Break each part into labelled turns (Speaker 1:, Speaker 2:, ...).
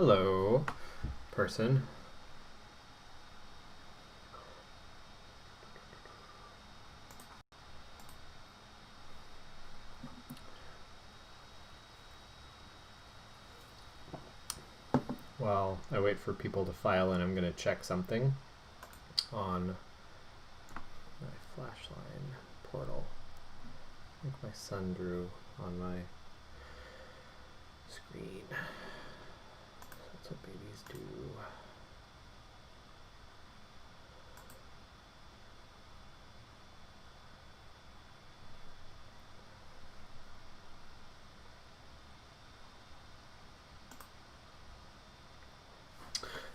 Speaker 1: Hello, person. While I wait for people to file in, I'm going to check something on my Flashline portal. I think my son drew on my screen. That's what babies do.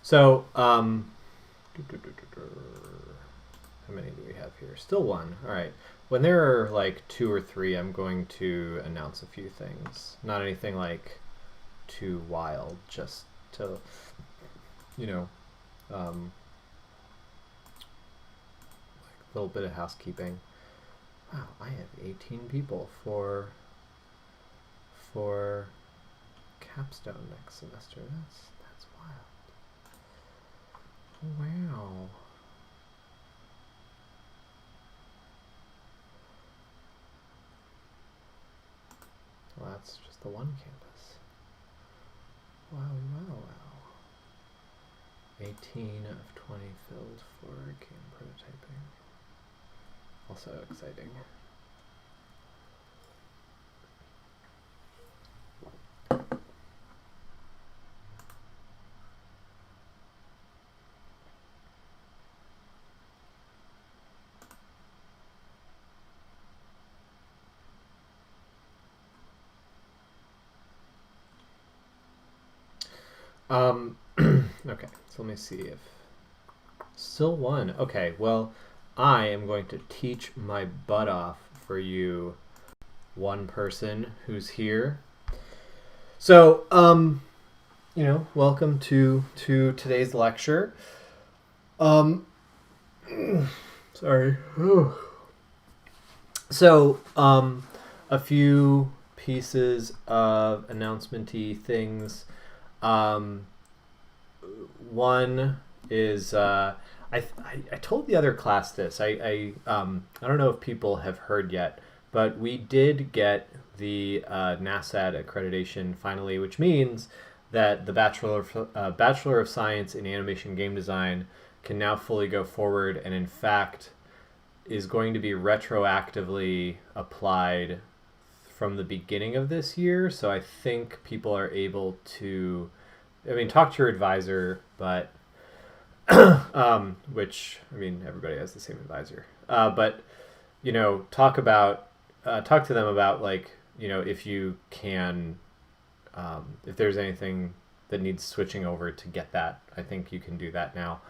Speaker 1: So, how many do we have here? Still one. All right. When there are like 2 or 3, I'm going to announce a few things. Not anything like too wild, just to, you know, like a little bit of housekeeping. Wow, I have 18 people for capstone next semester. That's wild. Wow. Well, that's just the one campus. Wow, wow, wow. 18 of 20 filled for game prototyping. Also exciting. Okay, so let me see if still one. Okay, well, I am going to teach my butt off for you, one person who's here. So, welcome to today's lecture. Sorry. So, a few pieces of announcement-y things. One is I told the other class this. I don't know if people have heard yet, but we did get the NASAD accreditation finally, which means that the Bachelor of Science in Animation Game Design can now fully go forward, and in fact is going to be retroactively applied from the beginning of this year. So I think people are able to, talk to your advisor, but which, everybody has the same advisor. But, talk to them about, like, if you can, if there's anything that needs switching over to get that, I think you can do that now.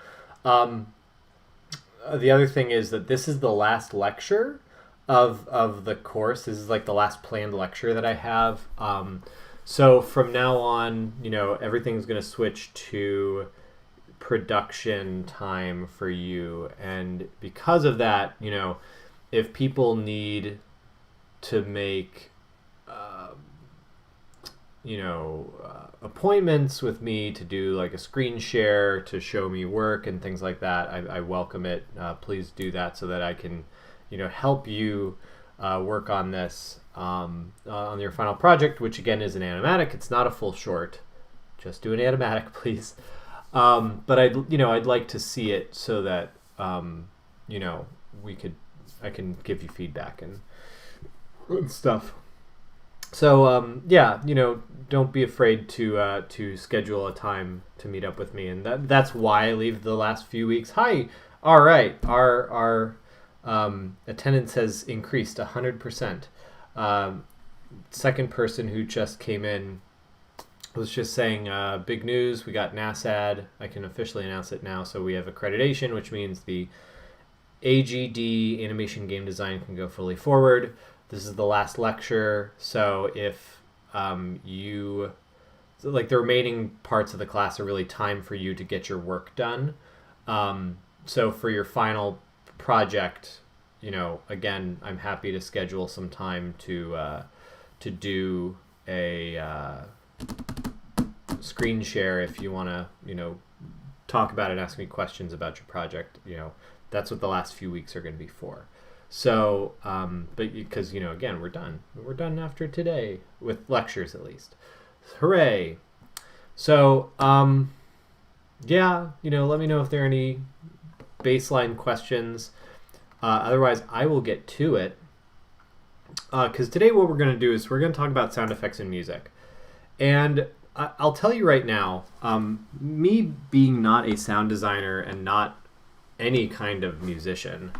Speaker 1: The other thing is that this is the last lecture of the course. This is like the last planned lecture that I have. So from now on, everything's going to switch to production time for you. And because of that, if people need to make, appointments with me to do like a screen share to show me work and things like that, I welcome it. Please do that so that I can, help you work on this on your final project, which again is an animatic. It's not a full short. Just do an animatic, please. But I'd like to see it so that I can give you feedback and stuff. So don't be afraid to schedule a time to meet up with me, and that's why I leave the last few weeks. Hi, all right, our attendance has increased 100%. Second person who just came in was just saying, big news, we got NASAD. I can officially announce it now. So we have accreditation, which means the AGD, Animation Game Design, can go fully forward. This is the last lecture, so if the remaining parts of the class are really time for you to get your work done. So for your final project, again, I'm happy to schedule some time to do a screen share if you want to, talk about it and ask me questions about your project. That's what the last few weeks are going to be for. So, but because, again, we're done. We're done after today with lectures at least. Hooray. So, yeah, let me know if there are any baseline questions. Otherwise, I will get to it. Because today what we're going to do is we're going to talk about sound effects in music. And I'll tell you right now, me being not a sound designer and not any kind of musician,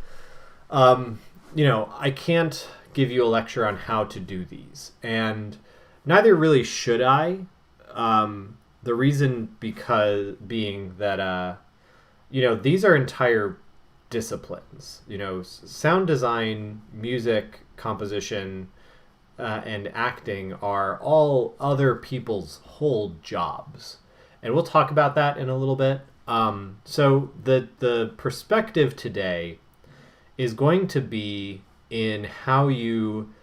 Speaker 1: I can't give you a lecture on how to do these. And neither really should I. The reason being that, these are entire disciplines. Sound design, music, composition, and acting are all other people's whole jobs. And we'll talk about that in a little bit. So the perspective today is going to be in how you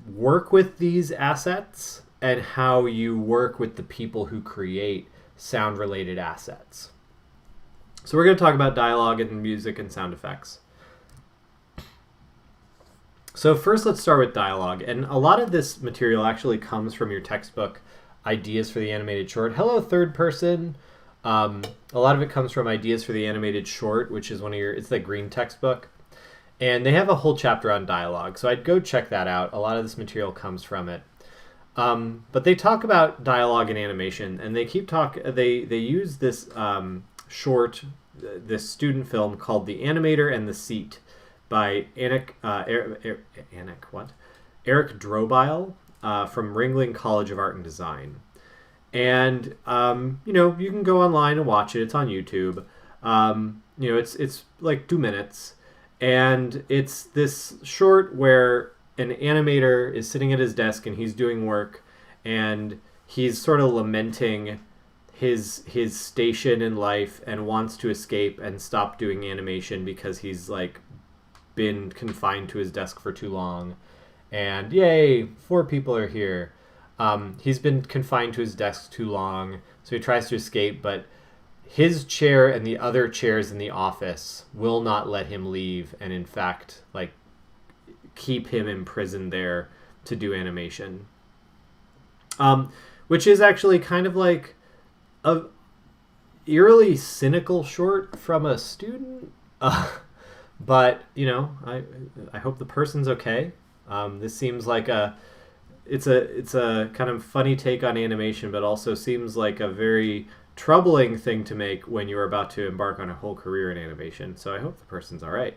Speaker 1: work with these assets and how you work with the people who create sound-related assets. So we're going to talk about dialogue and music and sound effects. So first, let's start with dialogue. And a lot of this material actually comes from your textbook, Ideas for the Animated Short. Hello, third person. A lot of it comes from Ideas for the Animated Short, which is it's the green textbook. And they have a whole chapter on dialogue. So I'd go check that out. A lot of this material comes from it. But they talk about dialogue and animation, and they use this short, this student film called The Animator and the Seat by Eric Drobile from Ringling College of Art and Design. And, you can go online and watch it. It's on YouTube. It's like 2 minutes. And it's this short where an animator is sitting at his desk and he's doing work, and he's sort of lamenting his station in life and wants to escape and stop doing animation because he's like been confined to his desk for too long. And yay, 4 people are here. He's been confined to his desk too long, so he tries to escape, but his chair and the other chairs in the office will not let him leave, and in fact, keep him imprisoned there to do animation. Which is actually kind of like a eerily cynical short from a student. But, I hope the person's okay. This seems like it's a kind of funny take on animation, but also seems like a very troubling thing to make when you're about to embark on a whole career in animation. So I hope the person's all right.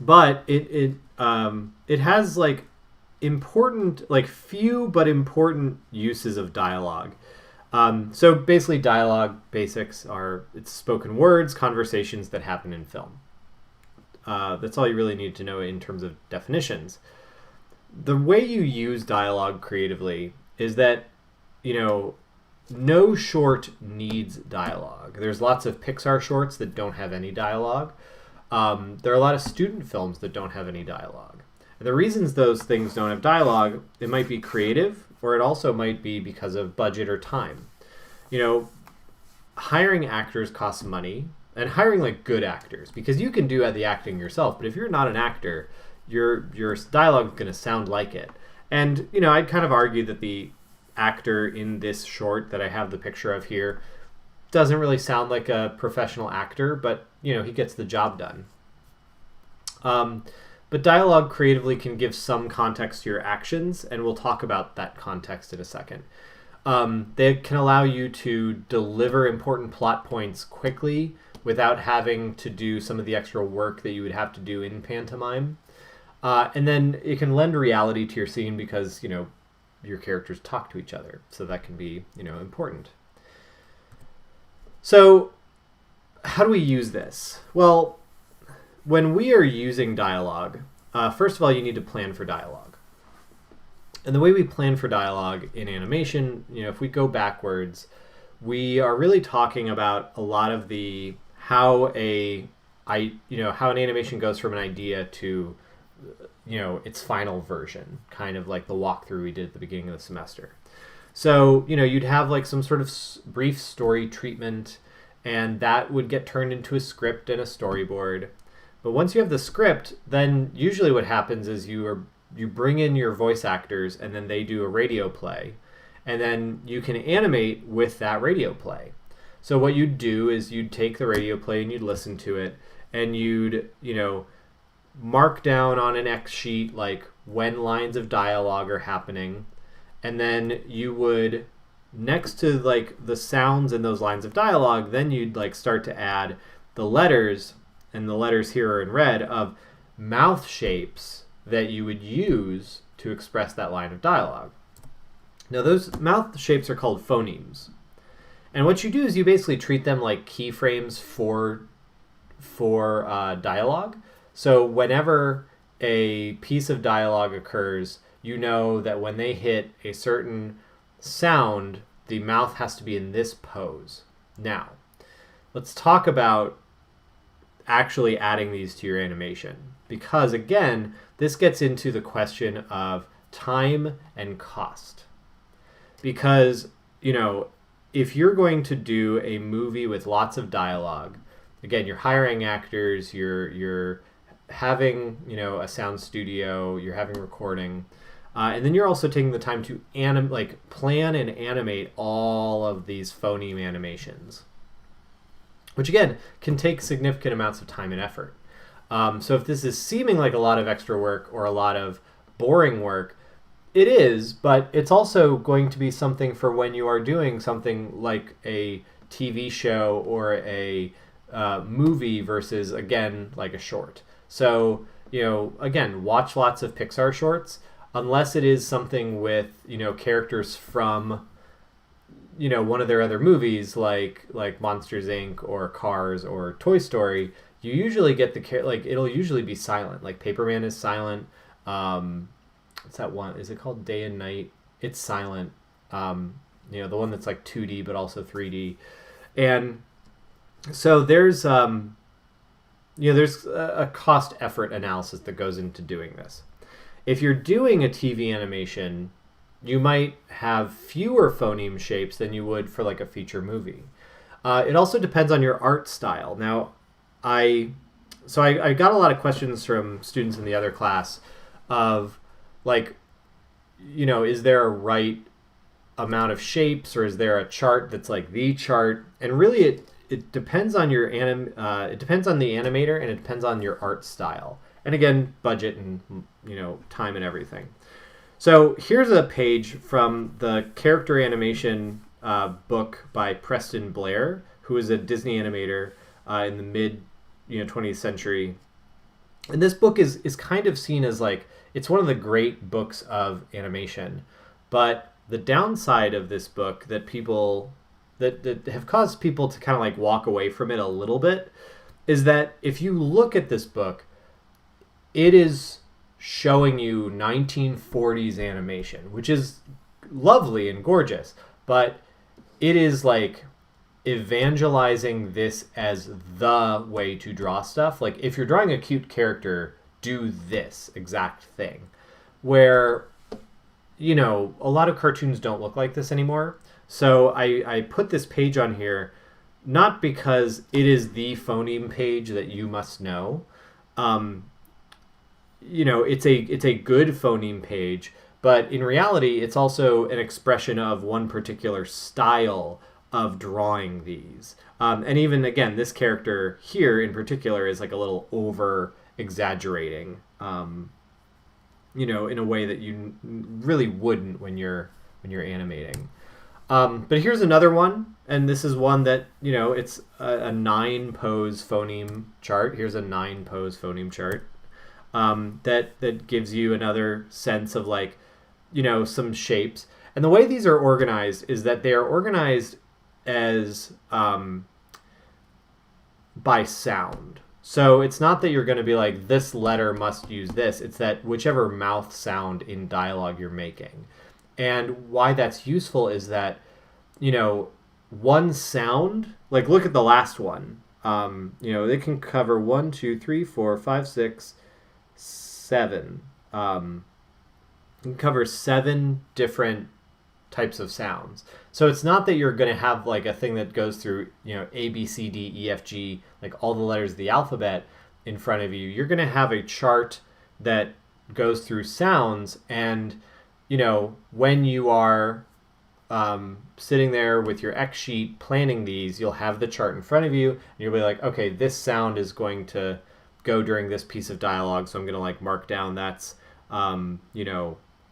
Speaker 1: But it has important, few but important uses of dialogue. So basically dialogue basics it's spoken words, conversations that happen in film. That's all you really need to know in terms of definitions. The way you use dialogue creatively is that, no short needs dialogue. There's lots of Pixar shorts that don't have any dialogue. There are a lot of student films that don't have any dialogue. And the reasons those things don't have dialogue, it might be creative, or it also might be because of budget or time. Hiring actors costs money, and hiring good actors, because you can do the acting yourself, but if you're not an actor, your dialogue is going to sound like it. And, I'd kind of argue that the actor in this short that I have the picture of here doesn't really sound like a professional actor, but, he gets the job done. But dialogue creatively can give some context to your actions, and we'll talk about that context in a second. They can allow you to deliver important plot points quickly without having to do some of the extra work that you would have to do in pantomime. And then it can lend reality to your scene because, your characters talk to each other. So that can be, important. So how do we use this? Well, when we are using dialogue, first of all, you need to plan for dialogue. And the way we plan for dialogue in animation, if we go backwards, we are really talking about a lot of how an animation goes from an idea to, its final version, kind of like the walkthrough we did at the beginning of the semester. So, you'd have like some sort of brief story treatment, and that would get turned into a script and a storyboard. But once you have the script, then usually what happens is you bring in your voice actors, and then they do a radio play, and then you can animate with that radio play. So what you'd do is you'd take the radio play and you'd listen to it, and you'd mark down on an X sheet like when lines of dialogue are happening, and then you would, next to like the sounds in those lines of dialogue, then you'd like start to add the letters, and the letters here are in red, of mouth shapes that you would use to express that line of dialogue. Now those mouth shapes are called phonemes. And what you do is you basically treat them like keyframes for dialogue. So whenever a piece of dialogue occurs, you know that when they hit a certain sound, the mouth has to be in this pose. Now, let's talk about actually adding these to your animation. Because again, this gets into the question of time and cost. Because, if you're going to do a movie with lots of dialogue, again, you're hiring actors, you're having, a sound studio, you're having recording, and then you're also taking the time to plan and animate all of these phoneme animations, which again can take significant amounts of time and effort. So if this is seeming like a lot of extra work or a lot of boring work, it is, but it's also going to be something for when you are doing something like a TV show or a movie versus, again, like a short. So, again, watch lots of Pixar shorts, unless it is something with, characters from, one of their other movies like Monsters, Inc. or Cars or Toy Story. You usually get it'll usually be silent. Like Paperman is silent. What's that one? Is it called Day and Night? It's silent. The one that's like 2D but also 3D. And so there's a cost effort analysis that goes into doing this. If you're doing a TV animation, you might have fewer phoneme shapes than you would for like a feature movie. It also depends on your art style. Now, I got a lot of questions from students in the other class of like, is there a right amount of shapes, or is there a chart that's like the chart? And really, it depends on it depends on the animator, and it depends on your art style, and again, budget and time and everything. So here's a page from the character animation book by Preston Blair, who is a Disney animator in the mid 20th century. And this book is kind of seen as like, it's one of the great books of animation. But the downside of this book that people that have caused people to kind of like walk away from it a little bit is that if you look at this book, it is showing you 1940s animation, which is lovely and gorgeous, but it is like evangelizing this as the way to draw stuff. Like if you're drawing a cute character, do this exact thing. Where, a lot of cartoons don't look like this anymore. So I put this page on here, not because it is the phoneme page that you must know. It's a good phoneme page, but in reality, it's also an expression of one particular style of drawing these. And even, again, this character here in particular is like a little over exaggerating, in a way that you really wouldn't when you're animating. But here's another one, and this is one that, it's a 9-pose phoneme chart. Here's a 9-pose phoneme chart that gives you another sense of like, some shapes. And the way these are organized is that they are organized as by sound. So it's not that you're going to be like, this letter must use this. It's that whichever mouth sound in dialogue you're making. And why that's useful is that, one sound, like look at the last one. They can cover 1, 2, 3, 4, 5, 6, 7. You can cover 7 different types of sounds. So it's not that you're going to have like a thing that goes through, A, B, C, D, E, F, G, like all the letters of the alphabet in front of you. You're going to have a chart that goes through sounds, and, when you are sitting there with your X sheet planning these, you'll have the chart in front of you, and you'll be like, okay, this sound is going to go during this piece of dialogue, so I'm going to like mark down that's,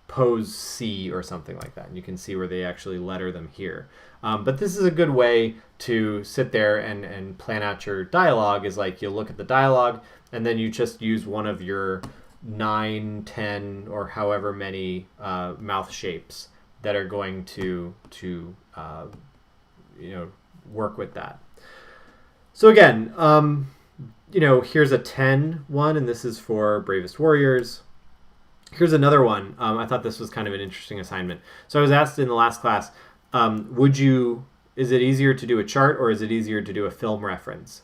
Speaker 1: pose C or something like that. And you can see where they actually letter them here. But this is a good way to sit there and plan out your dialogue, is like you'll look at the dialogue, and then you just use one of your 9, 10, or however many mouth shapes that are going to work with that. So again, here's a 10 one, and this is for Bravest Warriors. Here's another one. I thought this was kind of an interesting assignment. So I was asked in the last class, is it easier to do a chart or is it easier to do a film reference?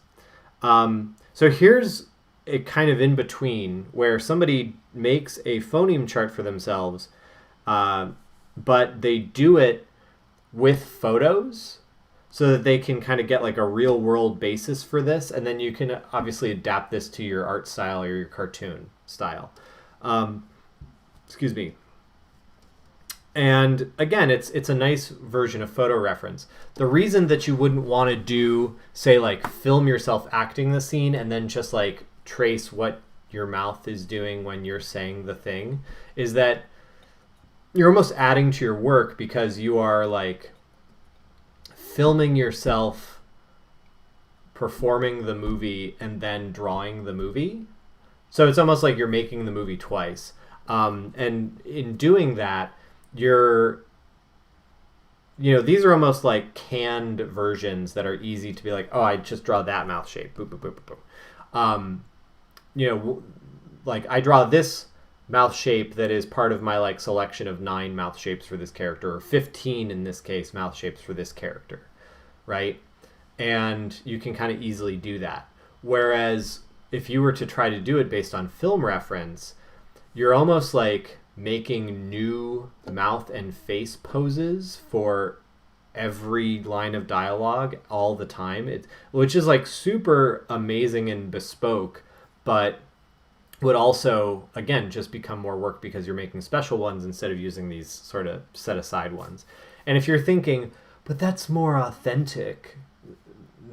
Speaker 1: So here's a kind of in between where somebody makes a phoneme chart for themselves, but they do it with photos so that they can kind of get like a real world basis for this. And then you can obviously adapt this to your art style or your cartoon style. Excuse me. And again, it's a nice version of photo reference. The reason that you wouldn't want to do, say, like film yourself acting the scene and then just like trace what your mouth is doing when you're saying the thing, is that you're almost adding to your work, because you are like filming yourself performing the movie and then drawing the movie. So it's almost like you're making the movie twice. And in doing that, these are almost like canned versions that are easy to be like, oh, I just draw that mouth shape. Boop, boop, boop, boop, boop. Like I draw this mouth shape that is part of my like selection of 9 mouth shapes for this character, or 15 in this case, mouth shapes for this character, right? And you can kind of easily do that. Whereas if you were to try to do it based on film reference, you're almost like making new mouth and face poses for every line of dialogue all the time, which is like super amazing and bespoke, but would also, again, just become more work because you're making special ones instead of using these sort of set aside ones. And if you're thinking, but that's more authentic,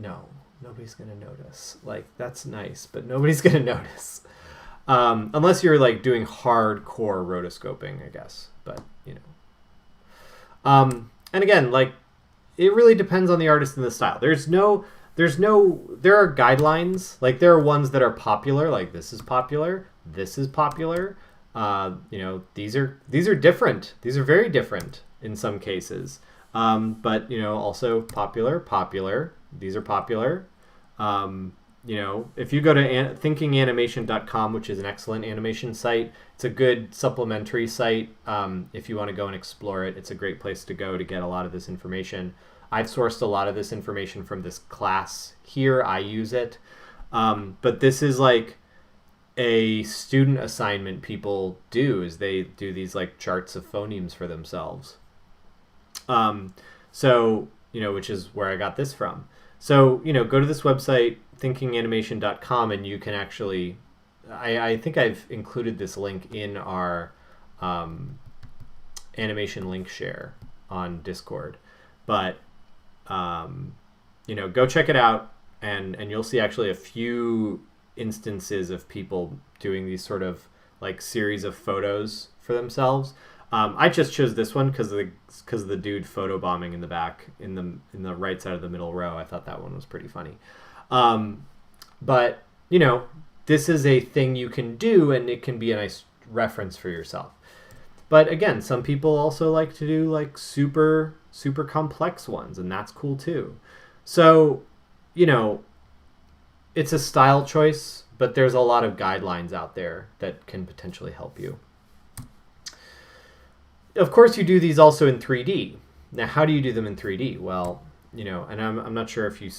Speaker 1: no, nobody's going to notice. Like, that's nice, but nobody's going to notice. Unless you're like doing hardcore rotoscoping, I guess. But, and again, like, it really depends on the artist and the style. There are guidelines. Like, there are ones that are popular, like this is popular. These are different. These are very different in some cases. But, also popular. These are popular. If you go to thinkinganimation.com, which is an excellent animation site, it's a good supplementary site. If you want to go and explore it, it's a great place to go to get a lot of this information. I've sourced a lot of this information from this class here. I use it. But this is like a student assignment people do, is they do these like charts of phonemes for themselves. Which is where I got this from. So, go to this website, thinkinganimation.com, and you can actually, I think I've included this link in our animation link share on Discord. But, go check it out, and you'll see actually a few instances of people doing these sort of like series of photos for themselves. I just chose this one because of the dude photobombing in the back in the right side of the middle row. I thought that one was pretty funny. But this is a thing you can do, and it can be a nice reference for yourself. But again, some people also like to do like super super complex ones, and that's cool too. So it's a style choice, but there's a lot of guidelines out there that can potentially help you. Of course, you do these also in 3D. Now, how do you do them in 3D? Well, and I'm not sure if you...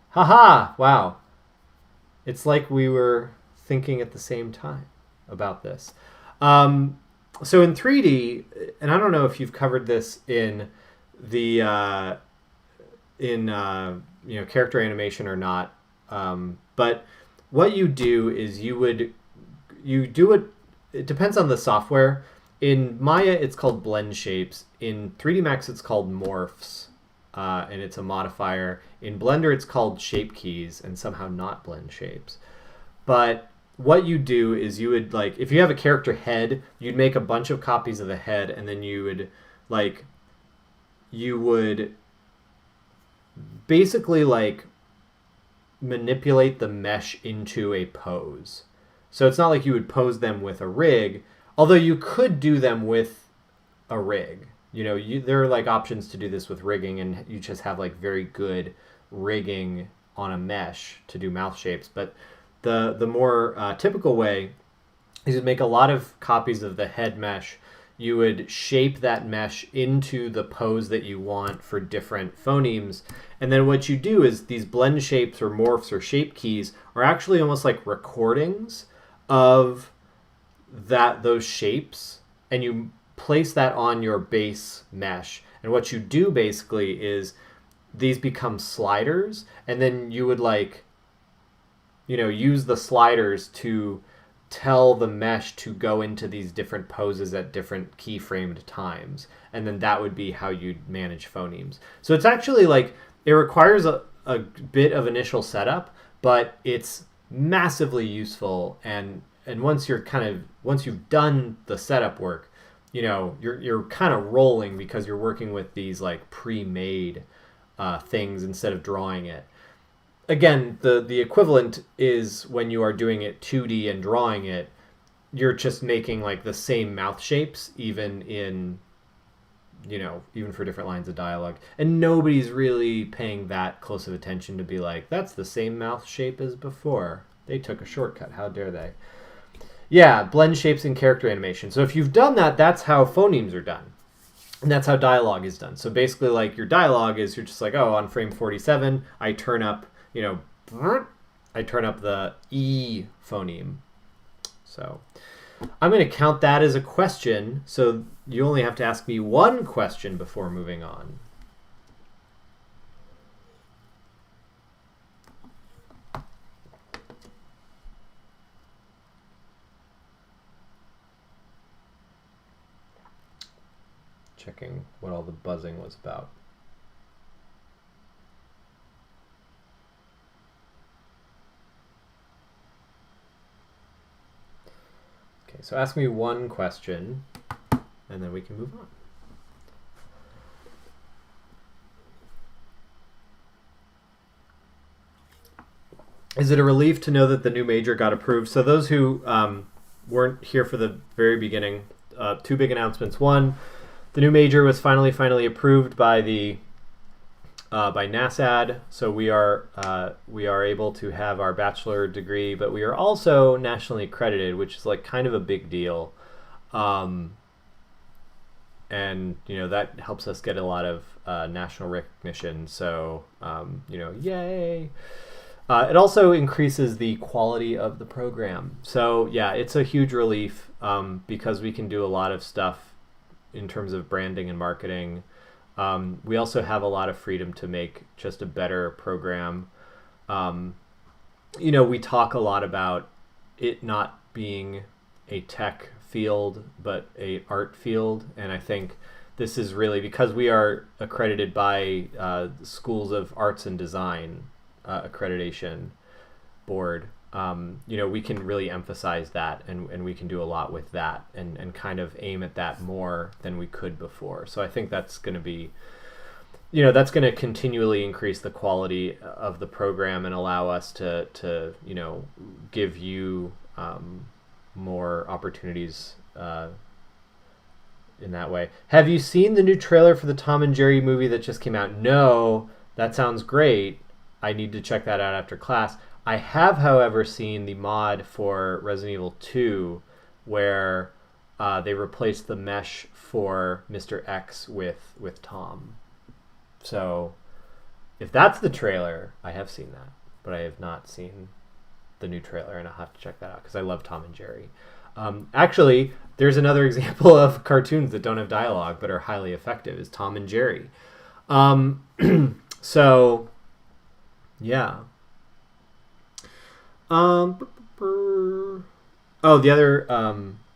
Speaker 1: Haha! Wow. It's like we were thinking at the same time about this. So in 3D, and I don't know if you've covered this in the character animation or not, but what you do is you do it. It depends on the software. In Maya, it's called blend shapes. In 3D Max, it's called morphs, and it's a modifier. In Blender, it's called shape keys, and somehow not blend shapes. But what you do is you would, like, if you have a character head, you'd make a bunch of copies of the head, and then you would basically like manipulate the mesh into a pose. So it's not like you would pose them with a rig, although you could do them with a rig. There are like options to do this with rigging, and you just have like very good rigging on a mesh to do mouth shapes. But the more typical way is to make a lot of copies of the head mesh. You would shape that mesh into the pose that you want for different phonemes. And then what you do is these blend shapes or morphs or shape keys are actually almost like recordings of those shapes, and you place that on your base mesh. And what you do basically is these become sliders, and then you would use the sliders to tell the mesh to go into these different poses at different keyframed times. And then that would be how you'd manage phonemes. So it's actually it requires a bit of initial setup, but it's massively useful. And once you've done the setup work, you're kind of rolling because you're working with these like pre-made things instead of drawing it. Again, the equivalent is when you are doing it 2D and drawing it, you're just making like the same mouth shapes, even for different lines of dialogue. And nobody's really paying that close of attention to be like, that's the same mouth shape as before. They took a shortcut. How dare they? Yeah, blend shapes in character animation. So if you've done that, that's how phonemes are done. And that's how dialogue is done. So basically, like, your dialogue is you're just like, oh, on frame 47, I turn up the E phoneme. So I'm going to count that as a question. So you only have to ask me one question before moving on. Checking what all the buzzing was about. Okay, so ask me one question, and then we can move on. Is it a relief to know that the new major got approved? So those who weren't here for the very beginning, two big announcements. One, the new major was finally approved by by NASAD, so we are able to have our bachelor degree, but we are also nationally accredited, which is like kind of a big deal, and that helps us get a lot of national recognition. So yay! It also increases the quality of the program. So yeah, it's a huge relief because we can do a lot of stuff in terms of branding and marketing. We also have a lot of freedom to make just a better program. We talk a lot about it not being a tech field, but a art field. And I think this is really because we are accredited by Schools of Arts and Design accreditation board. We can really emphasize that, and we can do a lot with that and kind of aim at that more than we could before. So I think that's going to be, that's going to continually increase the quality of the program and allow us to give you more opportunities in that way. Have you seen the new trailer for the Tom and Jerry movie that just came out? No, that sounds great. I need to check that out after class. I have, however, seen the mod for Resident Evil 2 where they replaced the mesh for Mr. X with Tom. So if that's the trailer, I have seen that, but I have not seen the new trailer, and I'll have to check that out because I love Tom and Jerry. Actually, there's another example of cartoons that don't have dialogue but are highly effective is Tom and Jerry. Um, so, yeah. Um, oh, the other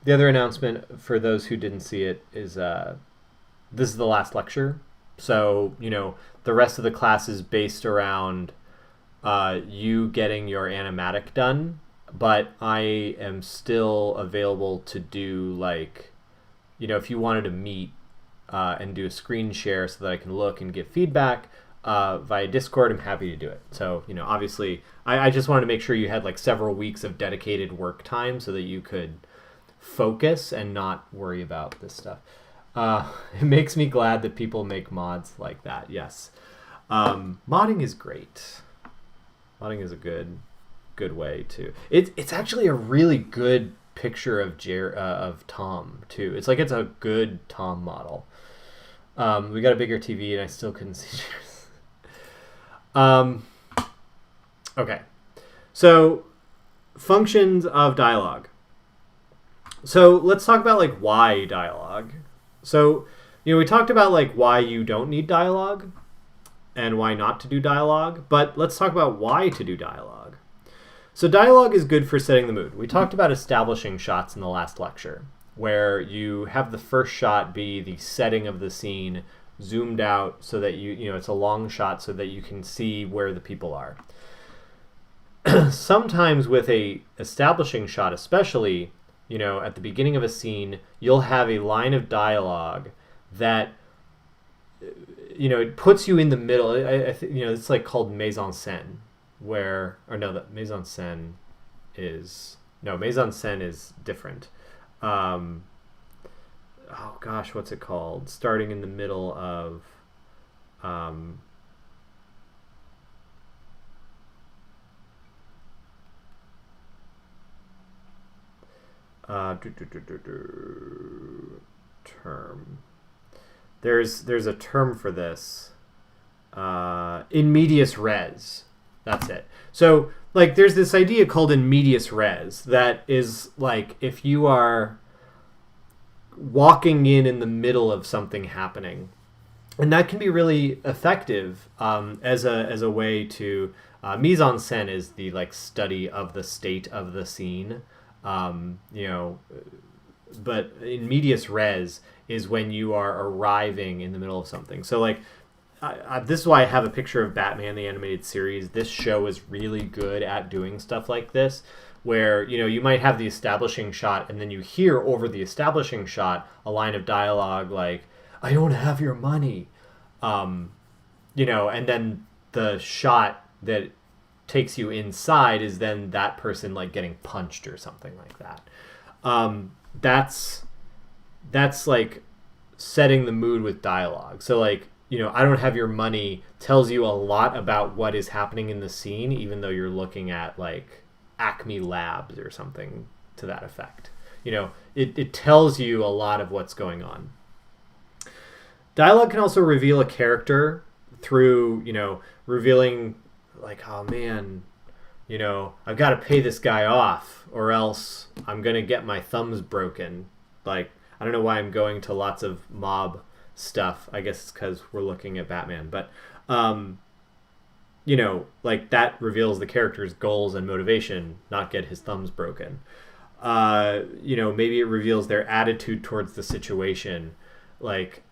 Speaker 1: announcement for those who didn't see it is this is the last lecture. So, the rest of the class is based around you getting your animatic done, but I am still available to do like, if you wanted to meet and do a screen share so that I can look and give feedback via Discord, I'm happy to do it. So, obviously, I just wanted to make sure you had like several weeks of dedicated work time so that you could focus and not worry about this stuff. It makes me glad that people make mods like that. Yes. Modding is great. Modding is a good way to. It's actually a really good picture of Tom too. It's like it's a good Tom model. We got a bigger TV and I still couldn't see yours. Okay. So functions of dialogue. So let's talk about like why dialogue. So, we talked about like why you don't need dialogue and why not to do dialogue, but let's talk about why to do dialogue. So dialogue is good for setting the mood. We talked about establishing shots in the last lecture, where you have the first shot be the setting of the scene zoomed out so that it's a long shot so that you can see where the people are. Sometimes with a establishing shot especially, at the beginning of a scene, you'll have a line of dialogue that, it puts you in the middle. It's like called mise en scène, mise en scène is different. Oh gosh, what's it called? Starting in the middle of, term. There's a term for this. In medias res. That's it. So like there's this idea called in medias res that is like if you are walking in the middle of something happening, and that can be really effective as a way to mise en scène is the like study of the state of the scene. But in medias res is when you are arriving in the middle of something. So like, this is why I have a picture of Batman the Animated Series. This show is really good at doing stuff like this, where, you might have the establishing shot and then you hear over the establishing shot a line of dialogue like, I don't have your money. And then the shot that takes you inside is then that person like getting punched or something like that. That's like setting the mood with dialogue. So like, I don't have your money tells you a lot about what is happening in the scene, even though you're looking at like Acme Labs or something to that effect. It tells you a lot of what's going on. Dialogue can also reveal a character through, revealing like, oh man, I've got to pay this guy off or else I'm going to get my thumbs broken. Like, I don't know why I'm going to lots of mob stuff. I guess it's because we're looking at Batman. But, like that reveals the character's goals and motivation, not get his thumbs broken. Maybe it reveals their attitude towards the situation. Like,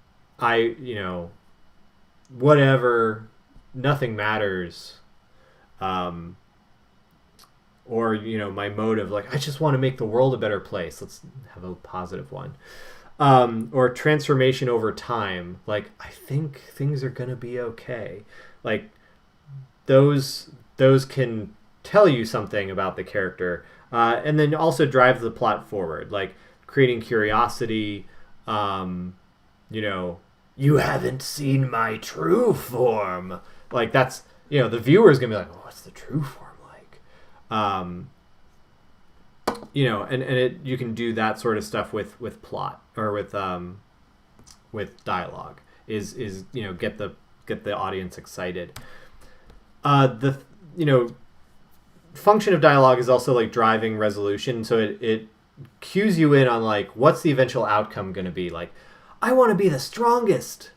Speaker 1: whatever, nothing matters. Or my motive, like I just want to make the world a better place. Let's have a positive one. Or transformation over time, like I think things are gonna be okay. Like those can tell you something about the character, and then also drive the plot forward, like creating curiosity. You haven't seen my true form. Like that's the viewer's gonna be like, oh, what's the true form like? And you can do that sort of stuff with plot or with dialogue is get the audience excited. The function of dialogue is also like driving resolution. So it cues you in on like what's the eventual outcome going to be. Like, I want to be the strongest.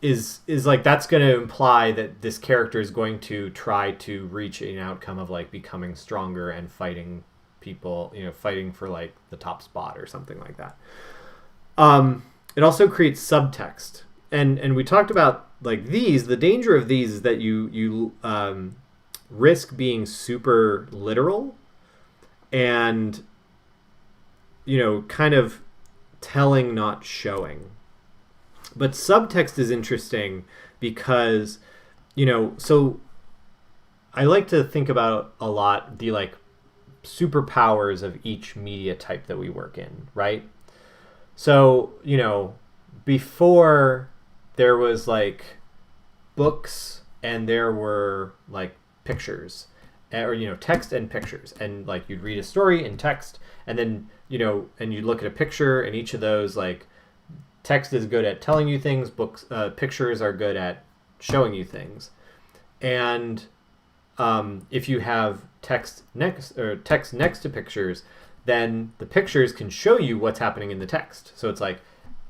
Speaker 1: Is like that's going to imply that this character is going to try to reach an outcome of like becoming stronger and fighting people, fighting for like the top spot or something like that. It also creates subtext, and we talked about like these. The danger of these is that you risk being super literal and kind of telling, not showing. But subtext is interesting because, so I like to think about a lot the like superpowers of each media type that we work in, right? So, before there was like books and there were like pictures or, text and pictures, and like you'd read a story in text and then, and you'd look at a picture, and each of those like text is good at telling you things. Pictures are good at showing you things. And if you have text next to pictures, then the pictures can show you what's happening in the text. So it's like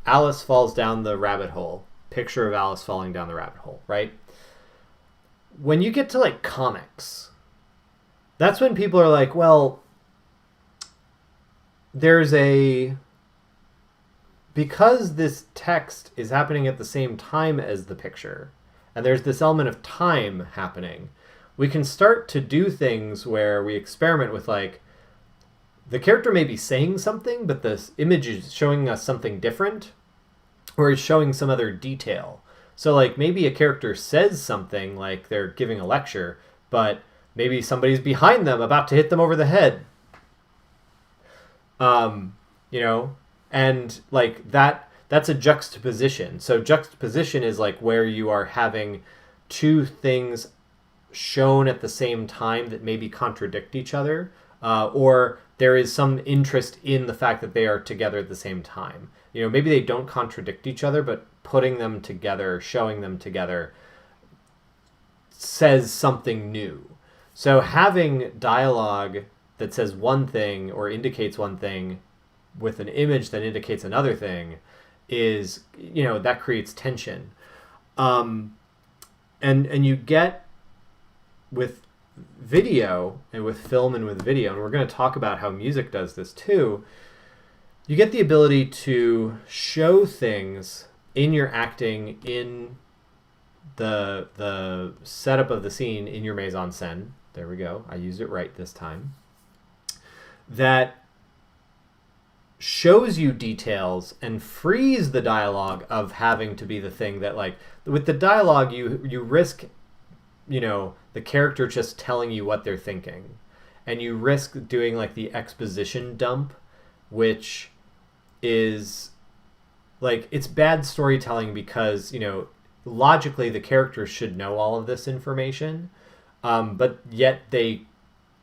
Speaker 1: Alice falls down the rabbit hole. Picture of Alice falling down the rabbit hole, right? When you get to like comics, that's when people are like, well, because this text is happening at the same time as the picture, and there's this element of time happening, we can start to do things where we experiment with like, the character may be saying something, but the image is showing us something different, or is showing some other detail. So like maybe a character says something like they're giving a lecture, but maybe somebody's behind them about to hit them over the head. And like that's a juxtaposition. So juxtaposition is like where you are having two things shown at the same time that maybe contradict each other, or there is some interest in the fact that they are together at the same time. Maybe they don't contradict each other, but putting them together, showing them together says something new. So having dialogue that says one thing or indicates one thing with an image that indicates another thing is, that creates tension. And you get with video and with film and with video, and we're going to talk about how music does this too, you get the ability to show things in your acting, in the setup of the scene, in your mise en scène. There we go. I used it right this time. That shows you details and frees the dialogue of having to be the thing that, like, with the dialogue, you risk, the character just telling you what they're thinking. And you risk doing, like, the exposition dump, which is, like, it's bad storytelling because, logically the characters should know all of this information, but yet they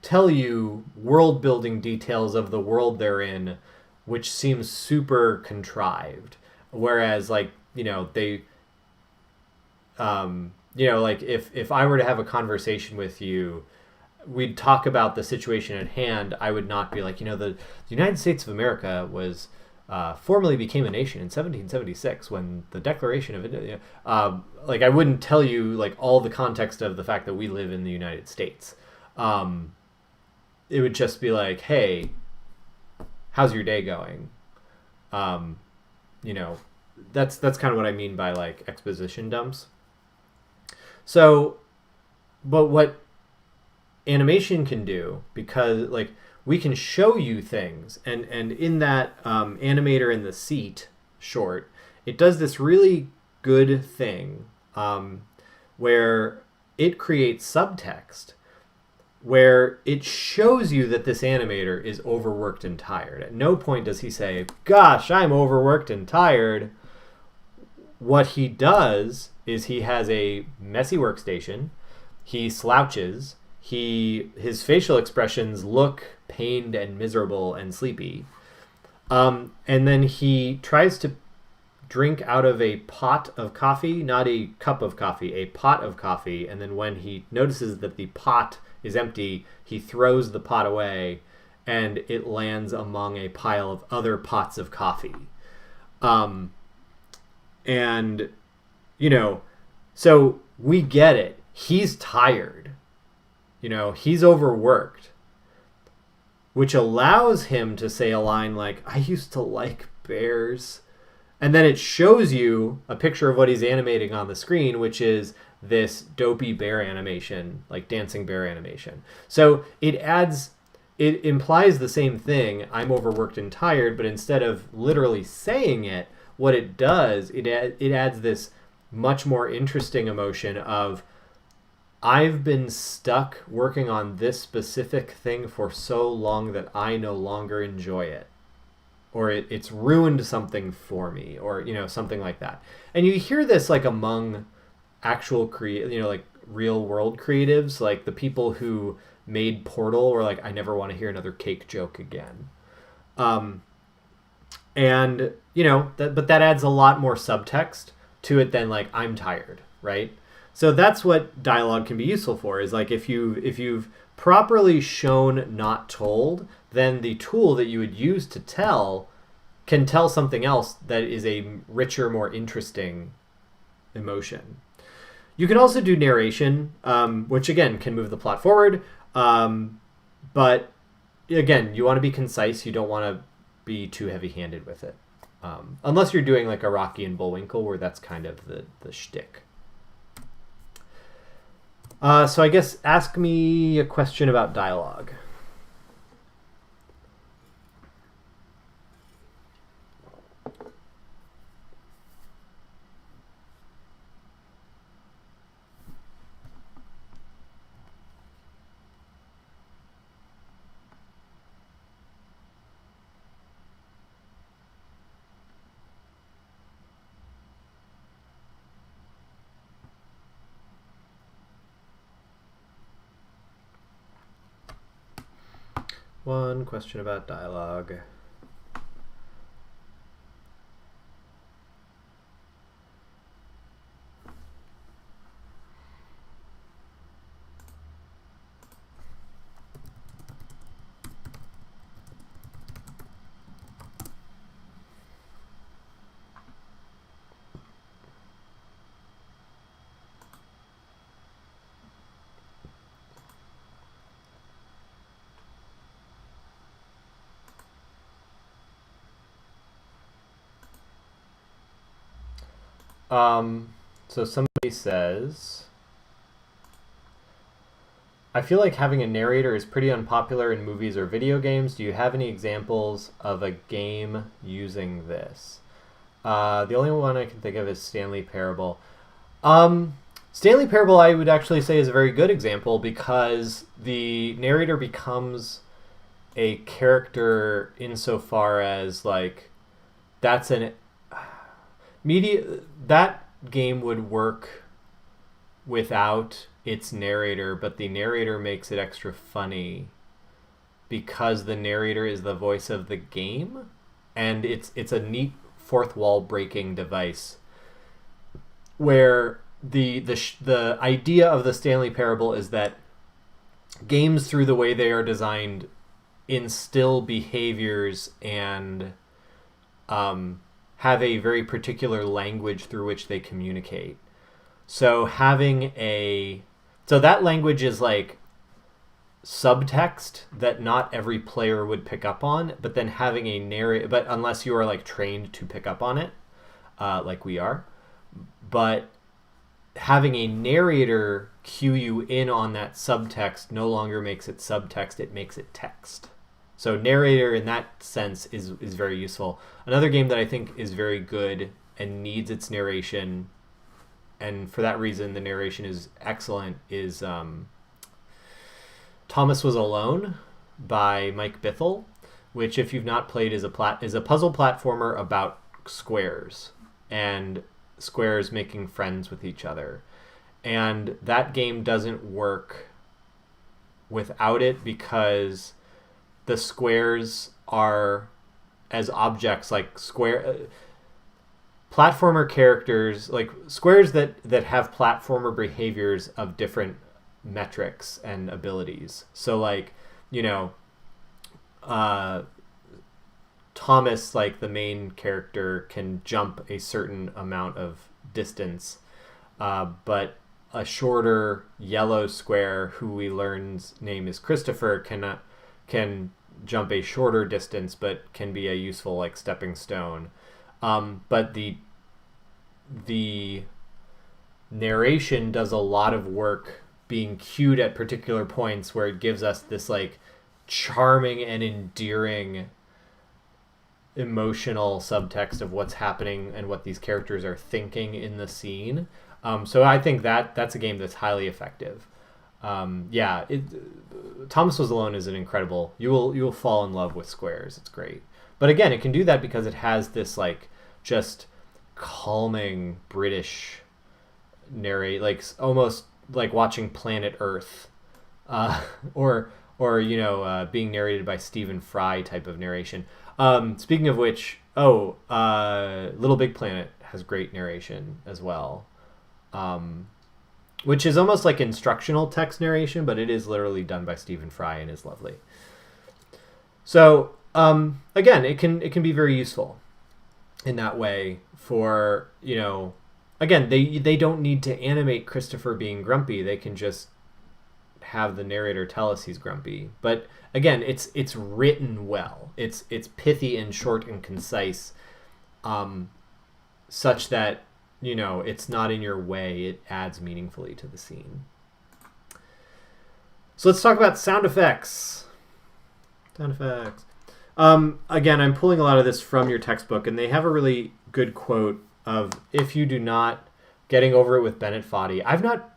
Speaker 1: tell you world-building details of the world they're in, which seems super contrived. Whereas, like, they, like if I were to have a conversation with you, we'd talk about the situation at hand. I would not be like, the United States of America was formally became a nation in 1776 when the Declaration of like, I wouldn't tell you like all the context of the fact that we live in the United States. It would just be like, hey, how's your day going? That's kind of what I mean by like exposition dumps. So, but what animation can do, because like we can show you things, and in that Animator in the Seat short, it does this really good thing where it creates subtext, where it shows you that this animator is overworked and tired. At no point does he say, gosh, I'm overworked and tired. What he does is he has a messy workstation. He slouches. His facial expressions look pained and miserable and sleepy. And then he tries to drink out of a pot of coffee, not a cup of coffee, a pot of coffee. And then when he notices that the pot is empty, he throws the pot away and it lands among a pile of other pots of coffee. Um, and, so we get it. He's tired. He's overworked, which allows him to say a line like, I used to like bears. And then it shows you a picture of what he's animating on the screen, which is this dopey bear animation, like dancing bear animation. So it implies the same thing, I'm overworked and tired, but instead of literally saying it, what it does, it adds this much more interesting emotion of, I've been stuck working on this specific thing for so long that I no longer enjoy it. Or it's ruined something for me, or, something like that. And you hear this like among actual like real world creatives, like the people who made Portal were like, I never want to hear another cake joke again. And, but that adds a lot more subtext to it than like, I'm tired, right? So that's what dialogue can be useful for, is like if you've properly shown not told, then the tool that you would use to tell can tell something else that is a richer, more interesting emotion. You can also do narration, which again can move the plot forward. But again, you want to be concise. You don't want to be too heavy-handed with it. Unless you're doing like a Rocky and Bullwinkle, where that's kind of the shtick. So I guess ask me a question about dialogue. One question about dialogue. So somebody says, I feel like having a narrator is pretty unpopular in movies or video games. Do you have any examples of a game using this? The only one I can think of is Stanley Parable. Stanley Parable, I would actually say, is a very good example, because the narrator becomes a character insofar as like that's an that game would work without its narrator, but the narrator makes it extra funny because the narrator is the voice of the game, and it's a neat fourth wall breaking device where the idea of the Stanley Parable is that games, through the way they are designed, instill behaviors and have a very particular language through which they communicate. So that language is like subtext that not every player would pick up on, but then having a narrator, but unless you are like trained to pick up on it, like we are, but having a narrator cue you in on that subtext no longer makes it subtext, it makes it text. So narrator in that sense is very useful. Another game that I think is very good and needs its narration, and for that reason the narration is excellent, is Thomas Was Alone by Mike Bithell, which, if you've not played, is a puzzle platformer about squares and squares making friends with each other. And that game doesn't work without it, because the squares are as objects, like platformer characters, like squares that have platformer behaviors of different metrics and abilities. So like, Thomas, like the main character, can jump a certain amount of distance, but a shorter yellow square, who we learn's name is Christopher, can jump a shorter distance, but can be a useful like stepping stone. But the narration does a lot of work being cued at particular points where it gives us this like charming and endearing emotional subtext of what's happening and what these characters are thinking in the scene. So I think that's a game that's highly effective. Thomas Was Alone is an incredible. You will fall in love with Squares. It's great, but again, it can do that because it has this like just calming British narrate, like almost like watching Planet Earth, or being narrated by Stephen Fry type of narration. Speaking of which, Little Big Planet has great narration as well, which is almost like instructional text narration, but it is literally done by Stephen Fry and is lovely. So again, it can be very useful in that way for, again, they don't need to animate Christopher being grumpy. They can just have the narrator tell us he's grumpy. But again, it's written well. It's pithy and short and concise, such that it's not in your way. It adds meaningfully to the scene. So let's talk about sound effects. Again, I'm pulling a lot of this from your textbook, and they have a really good quote of, "If you do not," Getting Over It with Bennett Foddy. I've not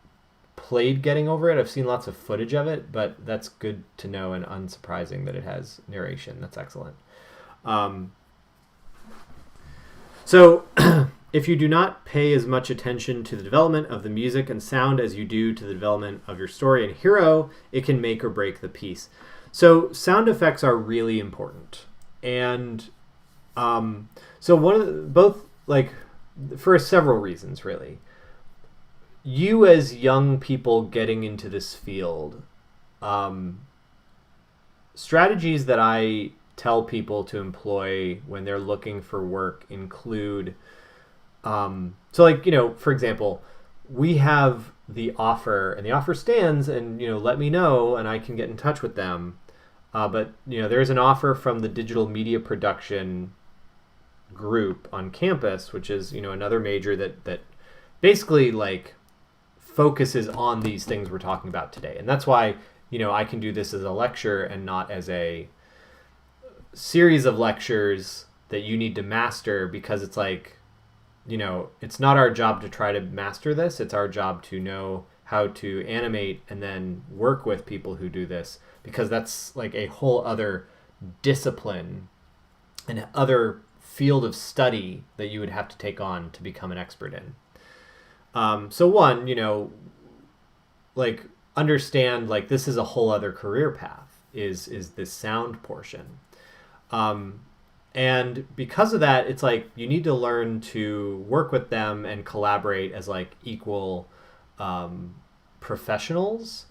Speaker 1: played Getting Over It. I've seen lots of footage of it, but that's good to know and unsurprising that it has narration. That's excellent. So if you do not pay as much attention to the development of the music and sound as you do to the development of your story and hero, it can make or break the piece. So sound effects are really important. And so both for several reasons, really. You as young people getting into this field, strategies that I tell people to employ when they're looking for work include, for example, we have the offer and the offer stands, and, let me know and I can get in touch with them. But there's an offer from the digital media production group on campus, which is, another major that basically focuses on these things we're talking about today. And that's why, I can do this as a lecture and not as a series of lectures that you need to master, because it's it's not our job to try to master this. It's our job to know how to animate and then work with people who do this, because that's a whole other discipline and other field of study that you would have to take on to become an expert in. So one, understand this is a whole other career path, is this sound portion. And because of that, it's you need to learn to work with them and collaborate as equal professionals.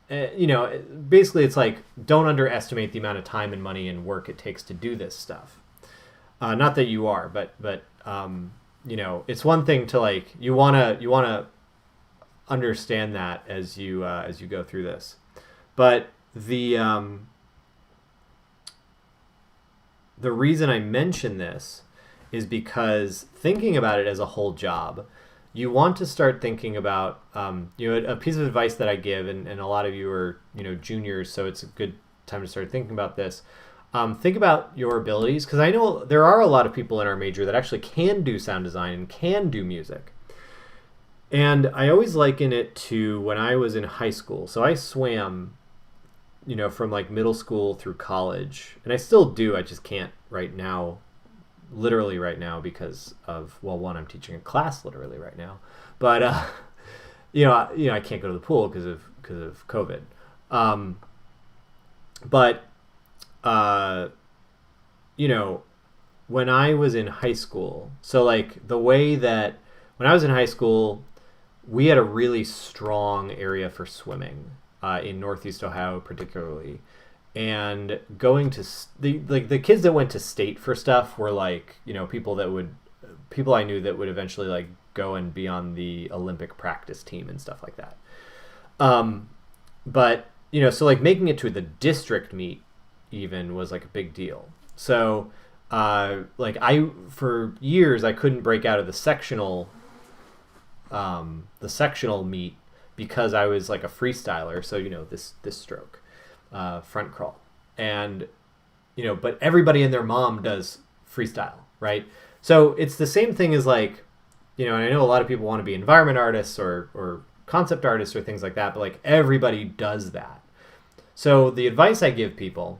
Speaker 1: Basically it's don't underestimate the amount of time and money and work it takes to do this stuff. Not that you are, but it's one thing to you want to understand that as you go through this. But the reason I mention this is because thinking about it as a whole job, you want to start thinking about, a piece of advice that I give, and a lot of you are, juniors, so it's a good time to start thinking about this. Think about your abilities, because I know there are a lot of people in our major that actually can do sound design and can do music. And I always liken it to when I was in high school. So I swam, from middle school through college, and I still do. I just can't literally right now because of, one, I'm teaching a class literally right now, but I can't go to the pool because of COVID. When I was in high school, so the way that when I was in high school, we had a really strong area for swimming in Northeast Ohio particularly. and going to the kids that went to state for stuff were like, people I knew that would eventually like go and be on the Olympic practice team and stuff like that. But so like making it to the district meet even was like a big deal. So like for years I couldn't break out of the sectional meet because I was like a freestyler. So this stroke, front crawl, and but everybody and their mom does freestyle, right? So it's the same thing as like, and I know a lot of people want to be environment artists or concept artists or things like that, but like everybody does that. So the advice I give people,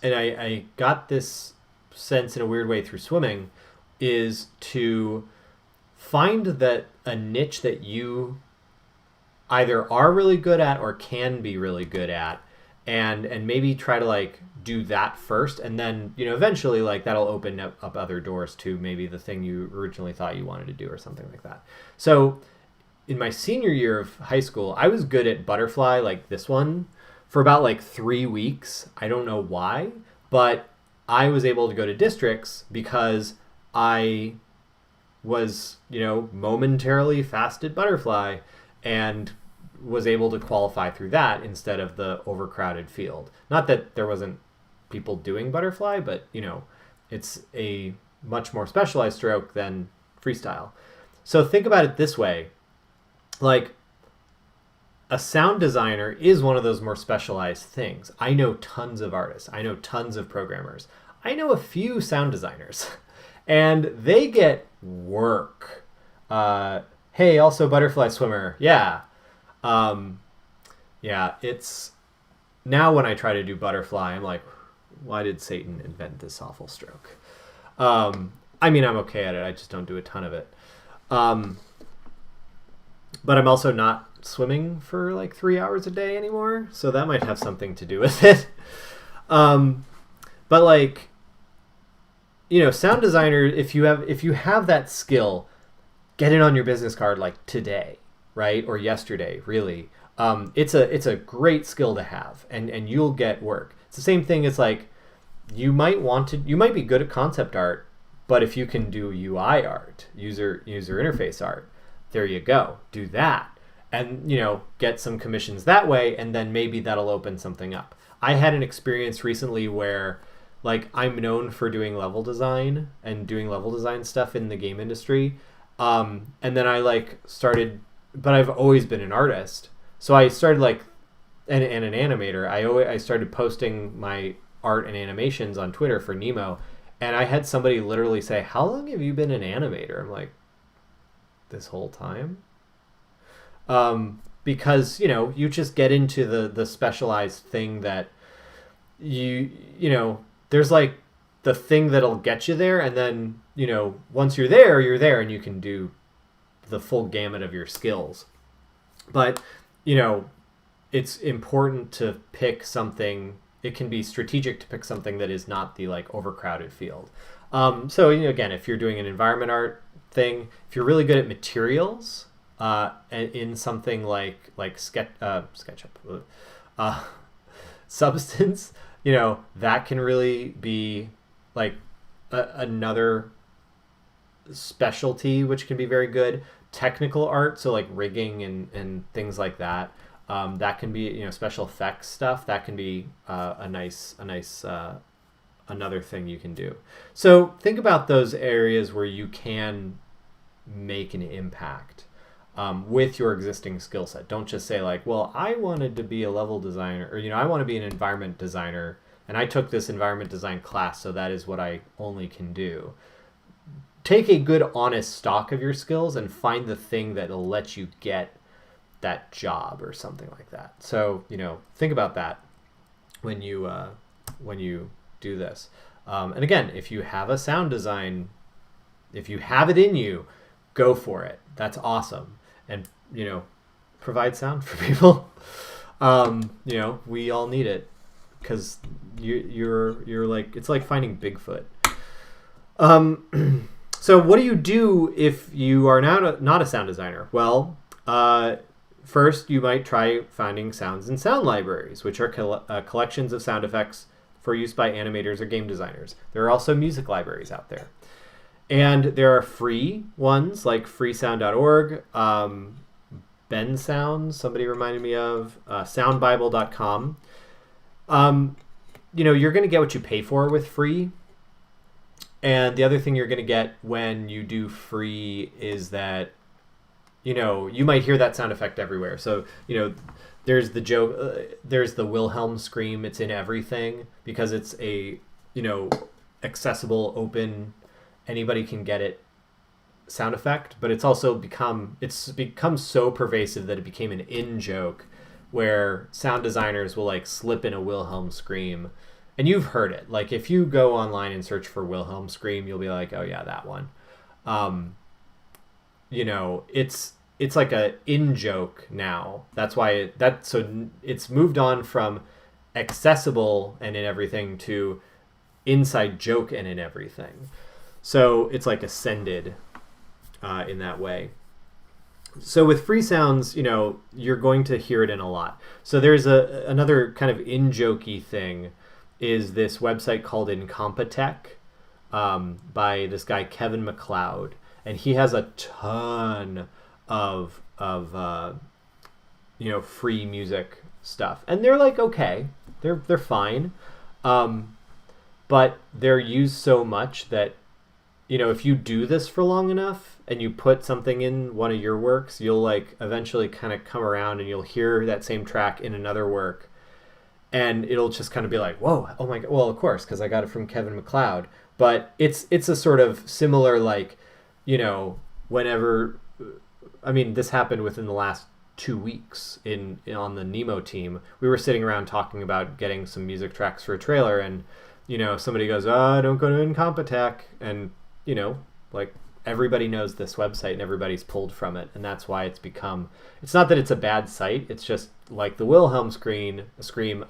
Speaker 1: and I got this sense in a weird way through swimming, is to find that a niche that you either are really good at or can be really good at, and maybe try to like do that first, and then eventually like that'll open up other doors to maybe the thing you originally thought you wanted to do or something like that. So in my senior year of high school, I was good at butterfly, like this one, for about like 3 weeks. I don't know why, but I was able to go to districts because I was, momentarily fast at butterfly and was able to qualify through that instead of the overcrowded field. Not that there wasn't people doing butterfly, but, it's a much more specialized stroke than freestyle. So think about it this way. Like, a sound designer is one of those more specialized things. I know tons of artists. I know tons of programmers. I know a few sound designers. And they get work. Hey, also butterfly swimmer. Yeah. Yeah, it's... Now when I try to do butterfly, I'm like, why did Satan invent this awful stroke? I mean, I'm okay at it. I just don't do a ton of it. But I'm also not swimming for like 3 hours a day anymore, so that might have something to do with it. But like, sound designer, if you have that skill, get it on your business card like today, right? Or yesterday, really. It's a great skill to have, and you'll get work. It's the same thing as like, you might be good at concept art, but if you can do UI art, user interface art, there you go. Do that. And, get some commissions that way, and then maybe that'll open something up. I had an experience recently where, like, I'm known for doing level design and doing level design stuff in the game industry. And then I, like, started, but I've always been an artist. So I started, like, and an animator. I started posting my art and animations on Twitter for Nemo. And I had somebody literally say, how long have you been an animator? I'm like, this whole time? Because, you just get into the specialized thing that there's like the thing that'll get you there. And then, once you're there and you can do the full gamut of your skills. But, it's important to pick something. It can be strategic to pick something that is not the like overcrowded field. So, again, if you're doing an environment art thing, if you're really good at materials, in something like SketchUp, Substance, that can really be like another specialty, which can be very good. Technical art, so like rigging and things like that. That can be, special effects stuff. That can be a nice another thing you can do. So think about those areas where you can make an impact with your existing skill set. Don't just say like, well, I wanted to be a level designer, or I want to be an environment designer, and I took this environment design class, so that is what I only can do. Take a good, honest stock of your skills and find the thing that'll let you get that job or something like that. So, think about that when you do this. And again, if you have a sound design, if you have it in you, go for it. That's awesome. And, provide sound for people. We all need it, because you're like, it's like finding Bigfoot. So what do you do if you are not a sound designer? Well, first, you might try finding sounds in sound libraries, which are collections of sound effects for use by animators or game designers. There are also music libraries out there. And there are free ones like freesound.org, Bensound, somebody reminded me of, soundbible.com. You're going to get what you pay for with free. And the other thing you're going to get when you do free is that, you might hear that sound effect everywhere. So, there's the joke, there's the Wilhelm scream. It's in everything because it's a, accessible, open, anybody can get it sound effect. But it's also become so pervasive that it became an in joke where sound designers will like slip in a Wilhelm scream. And you've heard it. Like if you go online and search for Wilhelm scream, you'll be like, oh yeah, that one. It's like a in joke now. That's why it's moved on from accessible and in everything to inside joke and in everything. So it's like ascended in that way. So with free sounds, you're going to hear it in a lot. So there's another kind of in-jokey thing is this website called Incompetech by this guy Kevin MacLeod, and he has a ton of free music stuff, and they're like okay, they're fine, but they're used so much that if you do this for long enough and you put something in one of your works, you'll like eventually kind of come around and you'll hear that same track in another work. And it'll just kind of be like, whoa, oh my God. Well, of course, because I got it from Kevin MacLeod. But it's a sort of similar, like, whenever, this happened within the last 2 weeks on the Nemo team. We were sitting around talking about getting some music tracks for a trailer, and, somebody goes, oh, don't go to Incompetech. And, like, everybody knows this website and everybody's pulled from it. And that's why it's not that it's a bad site. It's just like the Wilhelm scream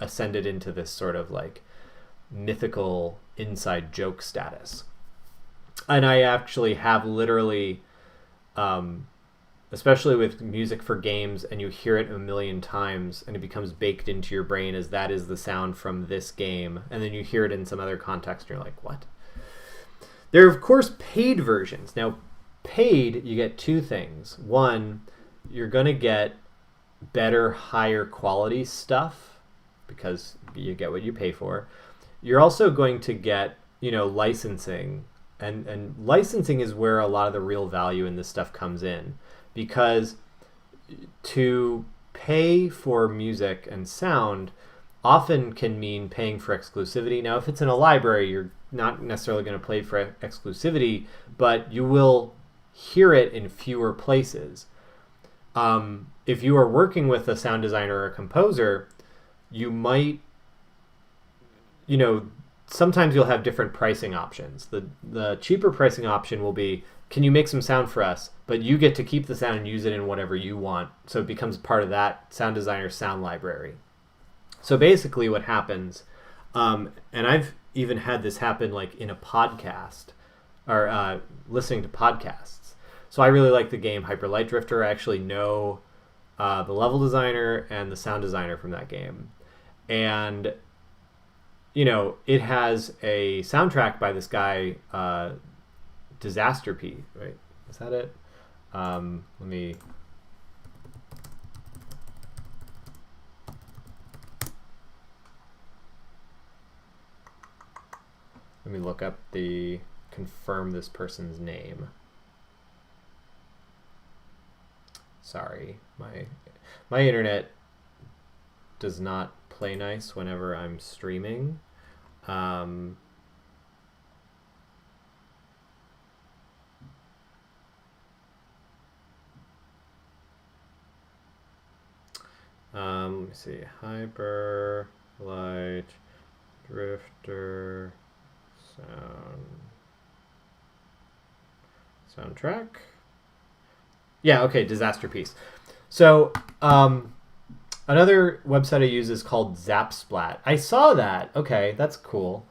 Speaker 1: ascended into this sort of like mythical inside joke status. And I actually have literally, especially with music for games, and you hear it a million times and it becomes baked into your brain as that is the sound from this game. And then you hear it in some other context and you're like, what? There are, of course, paid versions. Now, paid, you get two things. One, you're going to get better, higher quality stuff because you get what you pay for. You're also going to get, licensing. And licensing is where a lot of the real value in this stuff comes in. Because to pay for music and sound often can mean paying for exclusivity. Now, if it's in a library, you're not necessarily going to pay for exclusivity, but you will hear it in fewer places. If you are working with a sound designer or a composer, you might, sometimes you'll have different pricing options. The cheaper pricing option will be, can you make some sound for us? But you get to keep the sound and use it in whatever you want. So it becomes part of that sound designer's sound library. So basically what happens, and I've even had this happen like in a podcast or listening to podcasts. So I really like the game Hyper Light Drifter. I actually know the level designer and the sound designer from that game. And, it has a soundtrack by this guy, Disaster P, right? Is that it? Let me look up confirm this person's name. Sorry, my internet does not play nice whenever I'm streaming. Let me see. Hyper Light Drifter soundtrack. Yeah, okay, Disaster Piece. So, another website I use is called Zapsplat. I saw that. Okay, that's cool.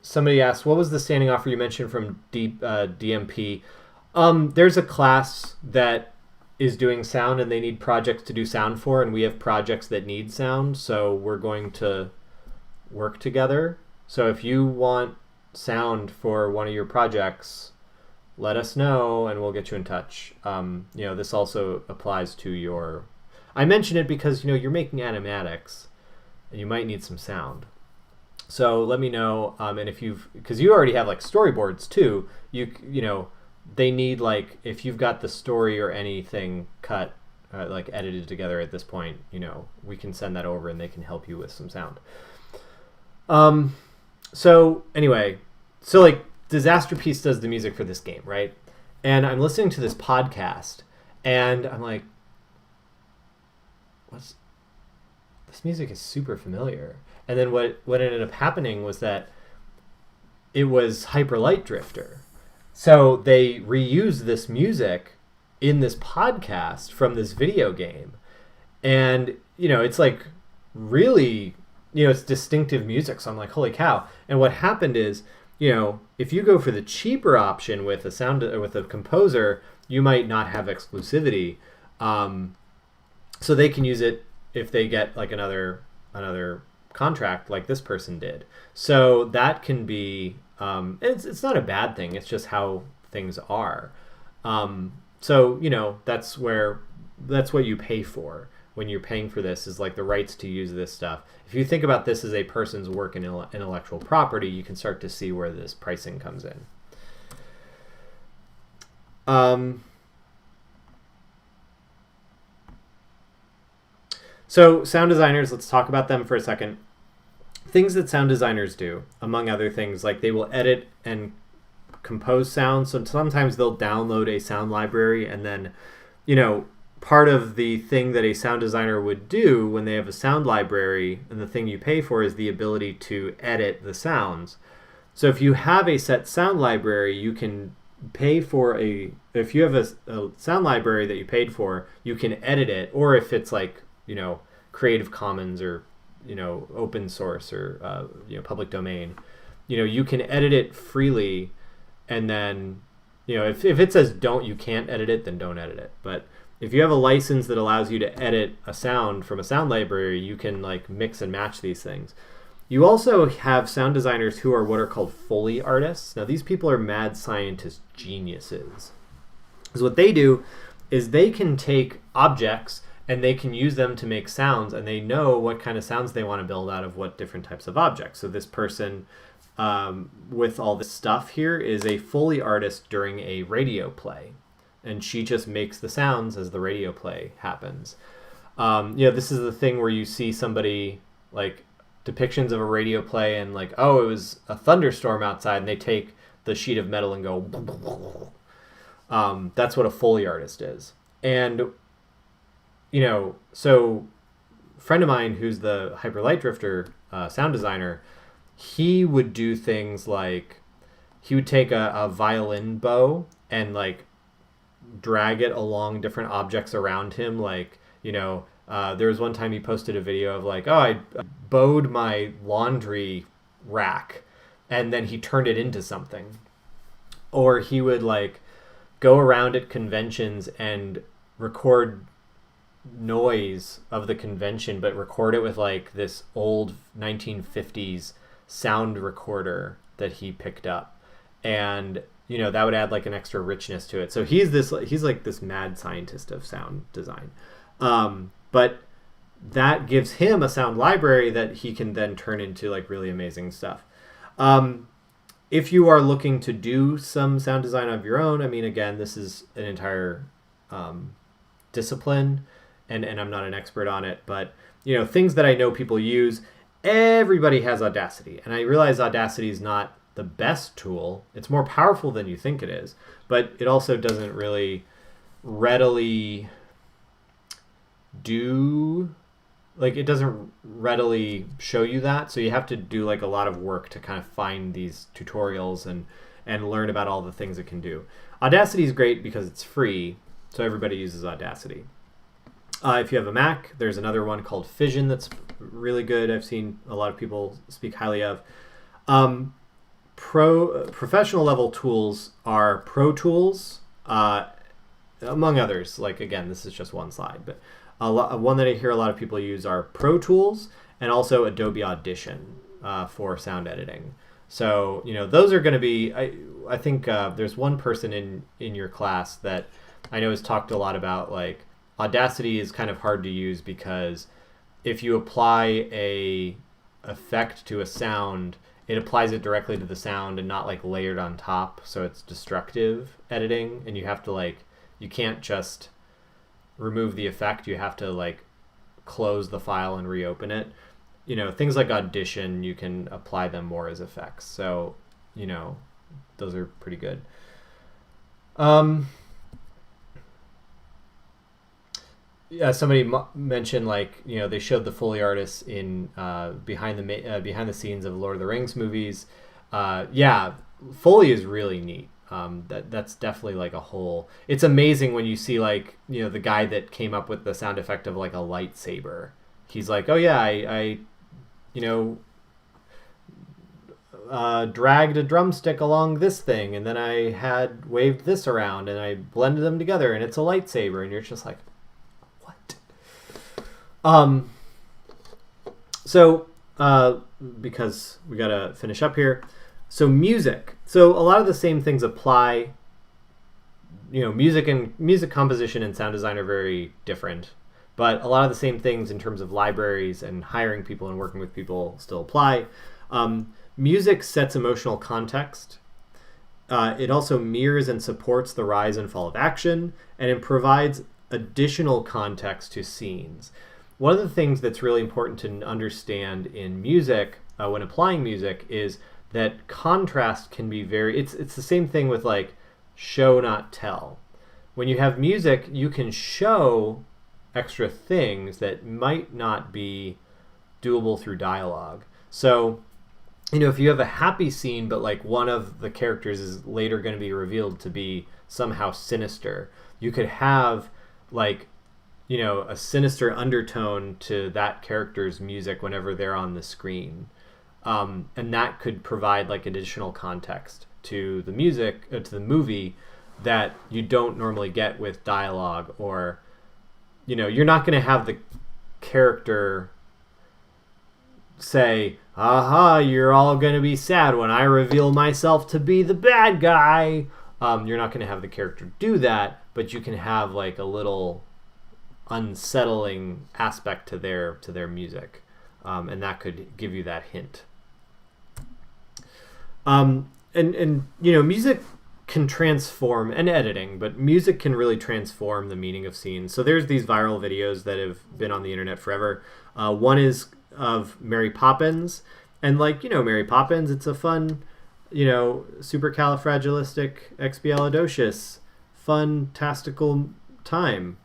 Speaker 1: Somebody asked, what was the standing offer you mentioned from DMP? There's a class that is doing sound and they need projects to do sound for, and we have projects that need sound, so we're going to work together. So if you want sound for one of your projects, let us know and we'll get you in touch. This also applies to your... I mention it because, you're making animatics and you might need some sound. So let me know, and if because you already have like storyboards too, they need, like, if you've got the story or anything cut, like edited together at this point, we can send that over and they can help you with some sound. So anyway, like Disasterpeace does the music for this game, right? And I'm listening to this podcast and I'm like, this music is super familiar. And then what ended up happening was that it was Hyper Light Drifter. So they reused this music in this podcast from this video game. And, it's like really, it's distinctive music. So I'm like, holy cow. And what happened is, if you go for the cheaper option with a composer, you might not have exclusivity. So they can use it if they get like another contract like this person did. So that can be, it's not a bad thing. It's just how things are. So, that's what you pay for when you're paying for this, is like the rights to use this stuff. If you think about this as a person's work in intellectual property, you can start to see where this pricing comes in. So sound designers, let's talk about them for a second. Things that sound designers do, among other things, like they will edit and compose sounds. So sometimes they'll download a sound library, and then, part of the thing that a sound designer would do when they have a sound library, and the thing you pay for, is the ability to edit the sounds. So if you have a set sound library, you can pay for if you have a sound library that you paid for, you can edit it. Or if it's like, Creative Commons or, open source or, public domain, you can edit it freely. And then, if it says you can't edit it, then don't edit it. But if you have a license that allows you to edit a sound from a sound library, you can like mix and match these things. You also have sound designers who are what are called Foley artists. Now, these people are mad scientist geniuses. Because what they do is they can take objects and they can use them to make sounds, and they know what kind of sounds they want to build out of what different types of objects. So this person with all this stuff here is a Foley artist during a radio play, and she just makes the sounds as the radio play happens. This is the thing where you see somebody like depictions of a radio play and like, oh, it was a thunderstorm outside, and they take the sheet of metal and go that's what a Foley artist is. And so a friend of mine who's the Hyper Light Drifter sound designer, he would do things like he would take a violin bow and like drag it along different objects around him. Like, there was one time he posted a video of like, oh, I bowed my laundry rack, and then he turned it into something. Or he would like go around at conventions and record noise of the convention, but record it with like this old 1950s sound recorder that he picked up, and that would add like an extra richness to it. So he's like this mad scientist of sound design, but that gives him a sound library that he can then turn into like really amazing stuff. If you are looking to do some sound design of your own, I mean, again, this is an entire discipline, and I'm not an expert on it, but things that I know people use. Everybody has Audacity, and I realize Audacity is not the best tool. It's more powerful than you think it is, but it also doesn't really readily it doesn't readily show you that. So you have to do like a lot of work to kind of find these tutorials and learn about all the things it can do. Audacity is great because it's free, so everybody uses Audacity. If you have a Mac, there's another one called Fission that's really good. I've seen a lot of people speak highly of. Professional level tools are Pro Tools uh, among others. Like, again, this is just one slide, but one that I hear a lot of people use are Pro Tools and also Adobe Audition for sound editing. So, those are going to be, I think there's one person in your class that I know has talked a lot about, like, Audacity is kind of hard to use because if you apply a effect to a sound, it applies it directly to the sound and not like layered on top. So it's destructive editing, and you have to like, you can't just remove the effect. You have to like close the file and reopen it. Things like Audition, you can apply them more as effects. So, those are pretty good. Yeah, somebody mentioned like they showed the Foley artists in behind the scenes of Lord of the Rings movies. Yeah, Foley is really neat. That's definitely like a whole. It's amazing when you see like the guy that came up with the sound effect of like a lightsaber. He's like, oh yeah, I dragged a drumstick along this thing, and then I had waved this around, and I blended them together, and it's a lightsaber, and you're just like. So because we gotta finish up here. So music. So a lot of the same things apply. Music composition and sound design are very different, but a lot of the same things in terms of libraries and hiring people and working with people still apply. Music sets emotional context. It also mirrors and supports the rise and fall of action, and it provides additional context to scenes. One of the things that's really important to understand in music when applying music is that contrast can be it's the same thing with like show not tell. When you have music, you can show extra things that might not be doable through dialogue. So, if you have a happy scene but like one of the characters is later going to be revealed to be somehow sinister, you could have like a sinister undertone to that character's music whenever they're on the screen. And that could provide like additional context to the music, to the movie that you don't normally get with dialogue, or, you're not going to have the character say, aha, you're all going to be sad when I reveal myself to be the bad guy. You're not going to have the character do that, but you can have like a little unsettling aspect to their music, and that could give you that hint. And music can transform, and editing, but music can really transform the meaning of scenes. So there's these viral videos that have been on the internet forever. One is of Mary Poppins, and like Mary Poppins, it's a fun, supercalifragilisticexpialidocious, fun-tastical time.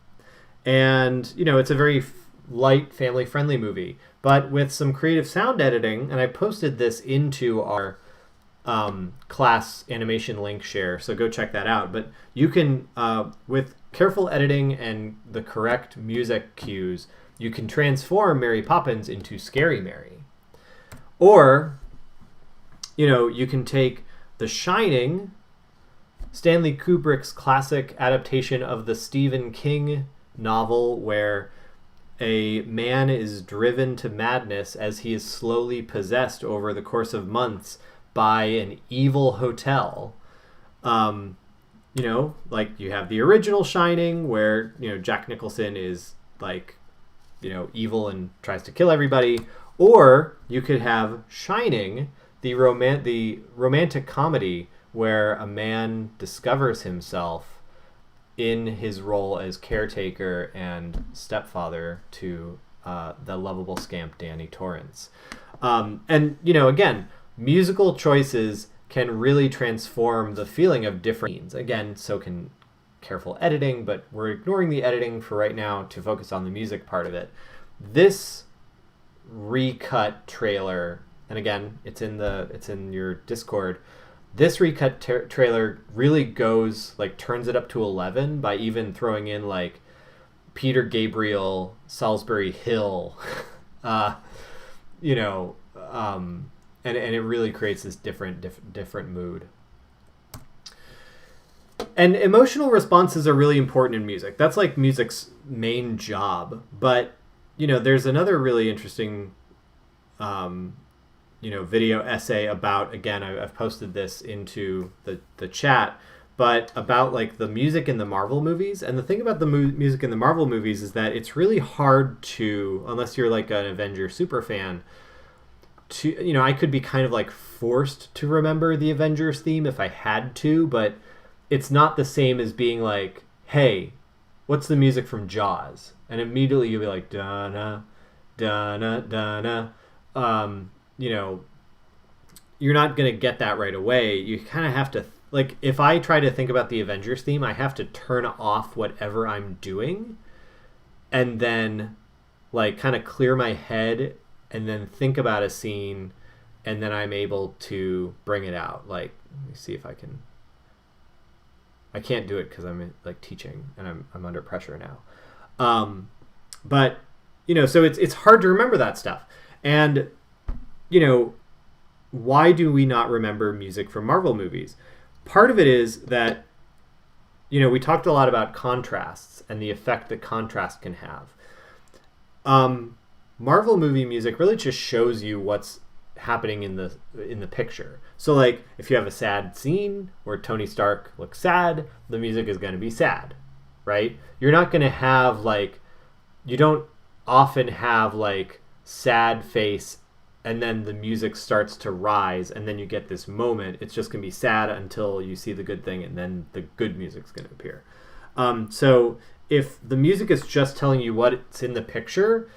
Speaker 1: And, it's a very light, family-friendly movie, but with some creative sound editing, and I posted this into our class animation link share, so go check that out. But you can, with careful editing and the correct music cues, you can transform Mary Poppins into Scary Mary. Or, you can take The Shining, Stanley Kubrick's classic adaptation of the Stephen King novel, where a man is driven to madness as he is slowly possessed over the course of months by an evil hotel. Like you have the original Shining, where Jack Nicholson is like evil and tries to kill everybody, or you could have Shining, the romantic comedy where a man discovers himself in his role as caretaker and stepfather to the lovable scamp Danny Torrance. And, again, musical choices can really transform the feeling of different scenes. Again, so can careful editing, but we're ignoring the editing for right now to focus on the music part of it. This recut trailer, and again, it's in your Discord, this recut trailer really turns it up to 11 by even throwing in like Peter Gabriel, Salisbury Hill, and it really creates this different mood. And emotional responses are really important in music. That's like music's main job. But, there's another really interesting, video essay about, again, I've posted this into the chat, but about like the music in the Marvel movies. And the thing about the music in the Marvel movies is that it's really hard to, unless you're like an Avenger super fan, to, I could be kind of like forced to remember the Avengers theme if I had to, but it's not the same as being like, hey, what's the music from Jaws? And immediately you'll be like, da-na, da-na, da-na. You're not going to get that right away. You kind of have to, like, if I try to think about the Avengers theme, I have to turn off whatever I'm doing and then, like, kind of clear my head and then think about a scene, and then I'm able to bring it out. Like, let me see if I can. I can't do it because I'm like teaching and I'm under pressure now. But so it's hard to remember that stuff. And why do we not remember music from Marvel movies? Part of it is that we talked a lot about contrasts and the effect that contrast can have. Marvel movie music really just shows you what's happening in the picture. So like if you have a sad scene where Tony Stark looks sad, the music is going to be sad, right? You're not going to have like, you don't often have like sad face and then the music starts to rise and then you get this moment. It's just going to be sad until you see the good thing and then the good music's going to appear. So if the music is just telling you what's in the picture,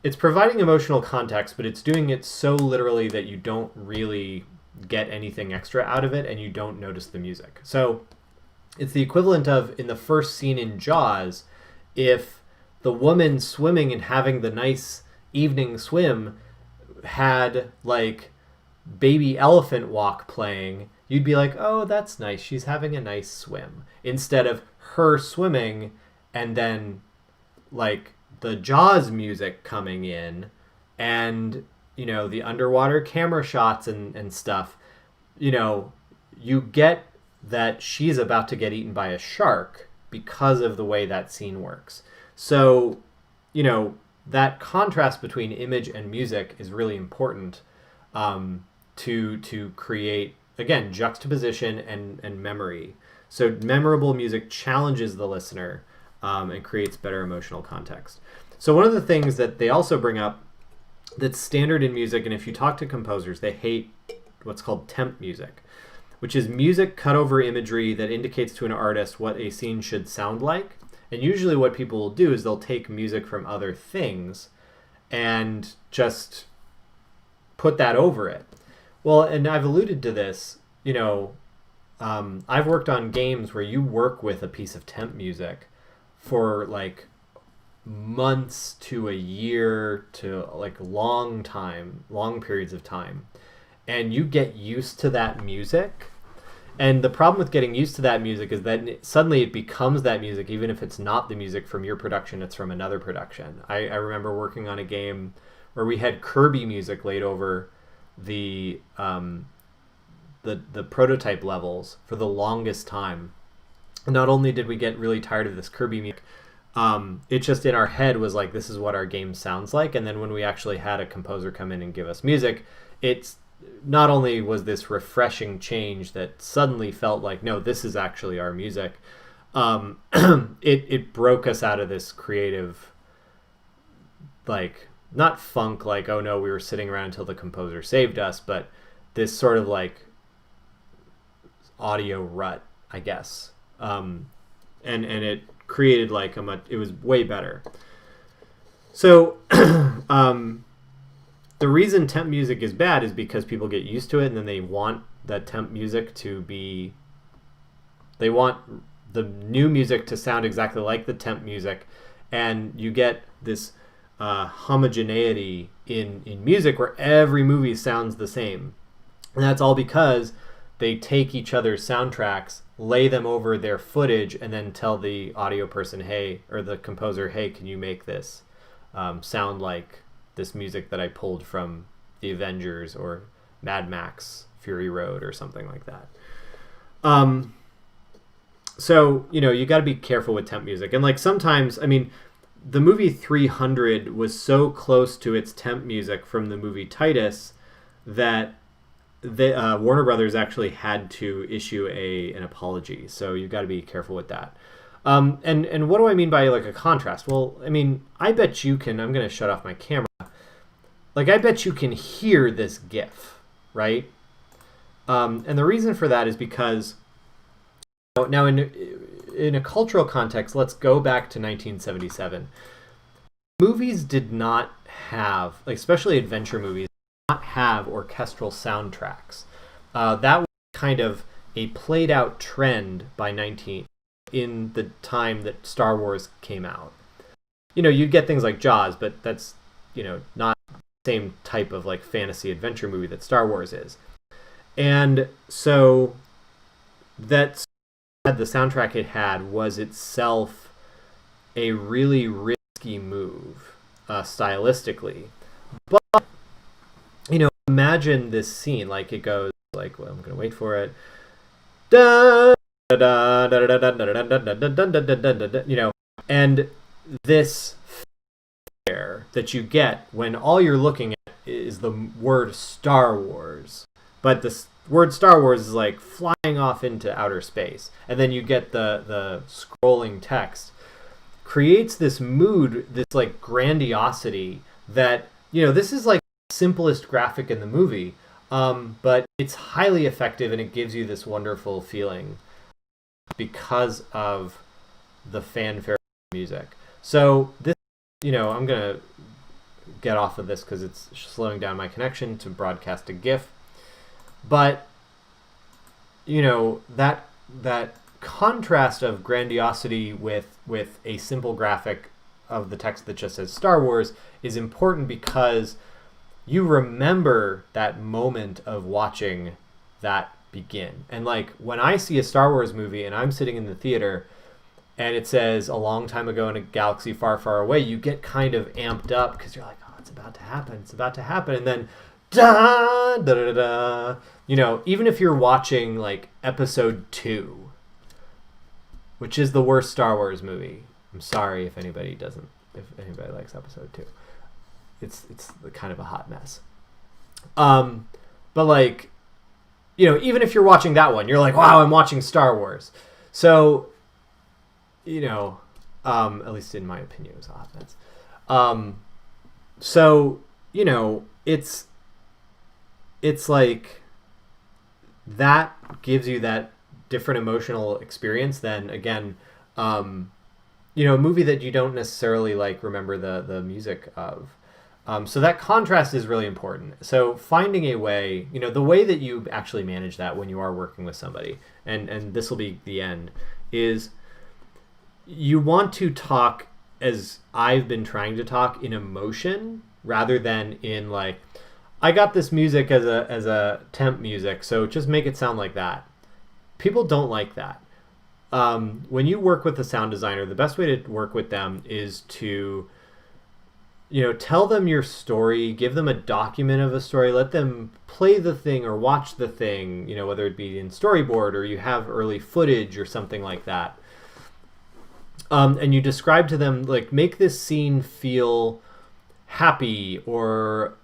Speaker 1: it's providing emotional context, but it's doing it so literally that you don't really get anything extra out of it and you don't notice the music. So it's the equivalent of, in the first scene in Jaws, if the woman swimming and having the nice evening swim had like Baby Elephant Walk playing, you'd be like, oh, that's nice. She's having a nice swim. Instead of her swimming and then like the Jaws music coming in and, the underwater camera shots and stuff, you get that she's about to get eaten by a shark because of the way that scene works. So, that contrast between image and music is really important to create, again, juxtaposition and memory. So memorable music challenges the listener and creates better emotional context. So one of the things that they also bring up that's standard in music, and if you talk to composers, they hate what's called temp music, which is music cut over imagery that indicates to an artist what a scene should sound like. And usually what people will do is they'll take music from other things and just put that over it. Well, and I've alluded to this, I've worked on games where you work with a piece of temp music for like months to a year to like long periods of time. And you get used to that music. And the problem with getting used to that music is that suddenly it becomes that music, even if it's not the music from your production, it's from another production. I remember working on a game where we had Kirby music laid over the prototype levels for the longest time. And not only did we get really tired of this Kirby music, it just in our head was like, this is what our game sounds like. And then when we actually had a composer come in and give us music, it's not only was this refreshing change that suddenly felt like, no, this is actually our music, it broke us out of this creative, like, not funk, like, oh no, we were sitting around until the composer saved us, but this sort of like audio rut, I guess. And it created like it was way better. So, the reason temp music is bad is because people get used to it and then they want that temp music they want the new music to sound exactly like the temp music, and you get this homogeneity in music where every movie sounds the same. And that's all because they take each other's soundtracks, lay them over their footage, and then tell the audio person, hey, or the composer, hey, can you make this sound like this music that I pulled from the Avengers or Mad Max Fury Road or something like that. So, you got to be careful with temp music. And like sometimes, I mean, the movie 300 was so close to its temp music from the movie Titus that Warner Brothers actually had to issue an apology. So you've got to be careful with that. And what do I mean by like a contrast? Well, I mean, I bet you can. I'm going to shut off my camera. Like, I bet you can hear this GIF, right? And the reason for that is because now in a cultural context, let's go back to 1977. Movies did not have, like especially adventure movies, did not have orchestral soundtracks. That was kind of a played out trend in the time that Star Wars came out. You'd get things like Jaws, but that's not the same type of like fantasy adventure movie that Star Wars is. And so the soundtrack it had was itself a really risky move stylistically. But imagine this scene, like it goes like, well, I'm gonna wait for it. And this fare that you get when all you're looking at is the word Star Wars, but the word Star Wars is like flying off into outer space, and then you get the scrolling text, creates this mood, this like grandiosity that this is like the simplest graphic in the movie, but it's highly effective and it gives you this wonderful feeling because of the fanfare music. So this, I'm gonna get off of this because it's slowing down my connection to broadcast a GIF. But that contrast of grandiosity with a simple graphic of the text that just says Star Wars is important because you remember that moment of watching that begin. And like when I see a Star Wars movie and I'm sitting in the theater and it says a long time ago in a galaxy far, far away, you get kind of amped up because you're like, oh, it's about to happen. And then da da da da. Even if you're watching like episode 2, which is the worst Star Wars movie. I'm sorry if anybody likes episode 2. It's kind of a hot mess. But like, even if you're watching that one, you're like, wow, I'm watching Star Wars. So, at least in my opinion, it was a hot mess. So, it's like that gives you that different emotional experience than, again, a movie that you don't necessarily like remember the music of. So that contrast is really important. So finding a way, the way that you actually manage that when you are working with somebody, and this will be the end, is you want to talk, as I've been trying to talk, in emotion rather than in like, I got this music as a temp music, so just make it sound like that. People don't like that. When you work with a sound designer, the best way to work with them is to tell them your story, give them a document of a story, let them play the thing or watch the thing, whether it be in storyboard or you have early footage or something like that. And you describe to them, like, make this scene feel happy or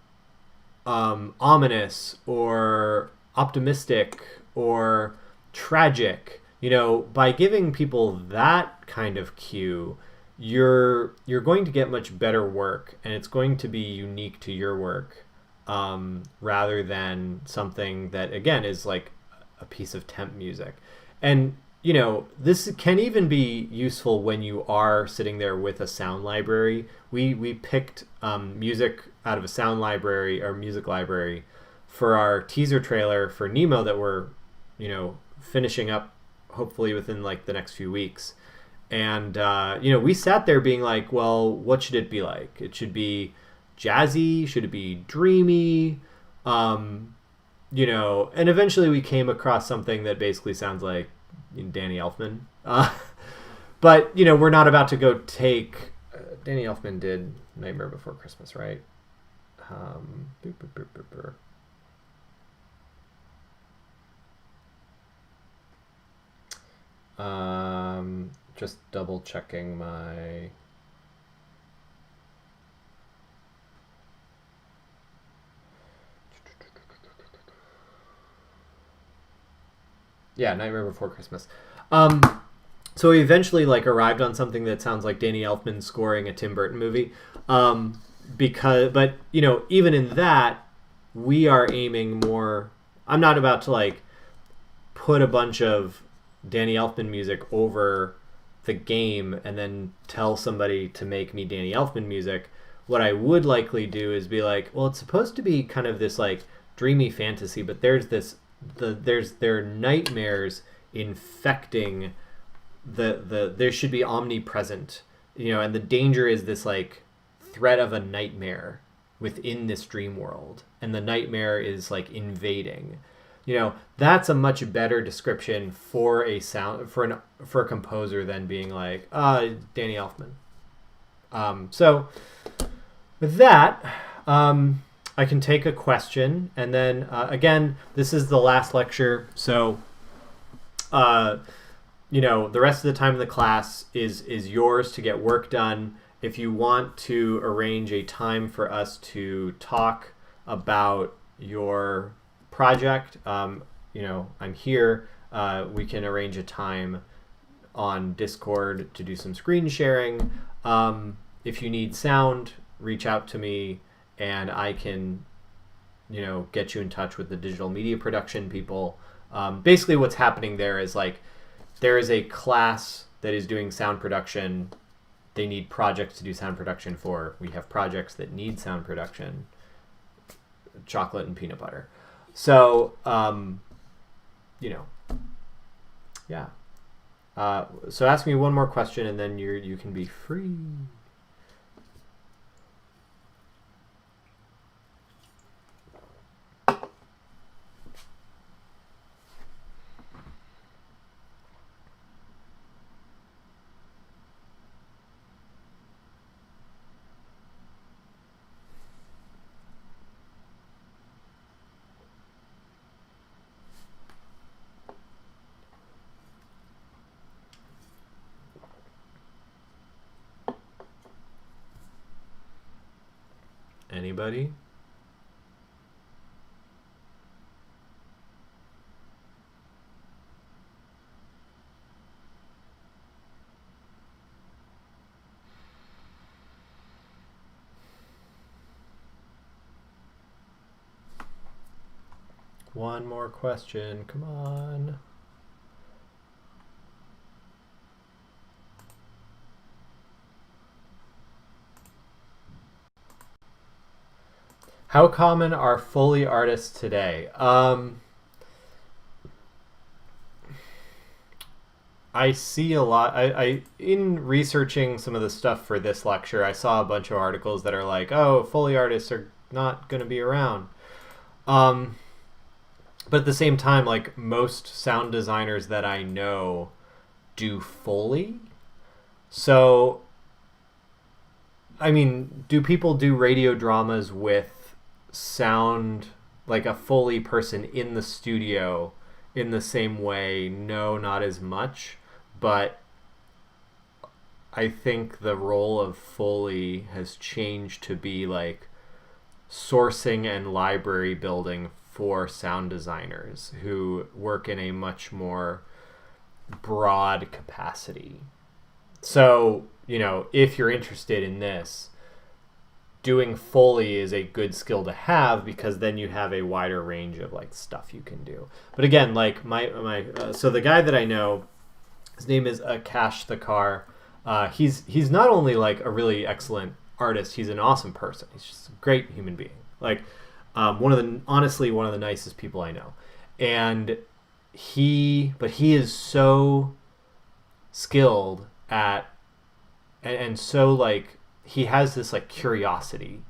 Speaker 1: ominous or optimistic or tragic. By giving people that kind of cue, you're going to get much better work, and it's going to be unique to your work, rather than something that, again, is like a piece of temp music. And this can even be useful when you are sitting there with a sound library. We picked music out of a sound library or music library for our teaser trailer for Nemo that we're finishing up hopefully within like the next few weeks. And, we sat there being like, well, what should it be like? It should be jazzy. Should it be dreamy? And eventually we came across something that basically sounds like Danny Elfman. But, we're not about to go take... Danny Elfman did Nightmare Before Christmas, right? Just double checking my. Yeah, Nightmare Before Christmas. So we eventually like arrived on something that sounds like Danny Elfman scoring a Tim Burton movie. But you know, even in that, we are aiming more. I'm not about to like put a bunch of Danny Elfman music over the game and then tell somebody to make me Danny Elfman music. What I would likely do is be like, well, it's supposed to be kind of this like dreamy fantasy, but there's there are nightmares infecting there should be omnipresent, you know, and the danger is this like threat of a nightmare within this dream world, and the nightmare is like invading. You know, that's a much better description for a sound for a composer than being like, Danny Elfman. So with that, I can take a question, and then again, this is the last lecture, so you know, the rest of the time in the class is yours to get work done. If you want to arrange a time for us to talk about your project, you know, I'm here. We can arrange a time on Discord to do some screen sharing. If you need sound, reach out to me, and I can, you know, get you in touch with the digital media production people. Basically, what's happening there is like there is a class that is doing sound production. They need projects to do sound production for. We have projects that need sound production. Chocolate and peanut butter. So, you know, yeah. So ask me one more question, and then you can be free. Anybody? One more question. Come on. How common are Foley artists today? I see a lot. I in researching some of the stuff for this lecture, I saw a bunch of articles that are like, "Oh, Foley artists are not going to be around." But at the same time, like most sound designers that I know do Foley. So, I mean, do people do radio dramas with sound, like a Foley person in the studio in the same way? No, not as much. But I think the role of Foley has changed to be like sourcing and library building for sound designers who work in a much more broad capacity. So, you know, if you're interested in this, doing Foley is a good skill to have because then you have a wider range of like stuff you can do. But again, like so the guy that I know, his name is Akash Thakar. He's not only like a really excellent artist, he's an awesome person. He's just a great human being. Like honestly one of the nicest people I know. And he is so skilled at and so like he has this like curiosity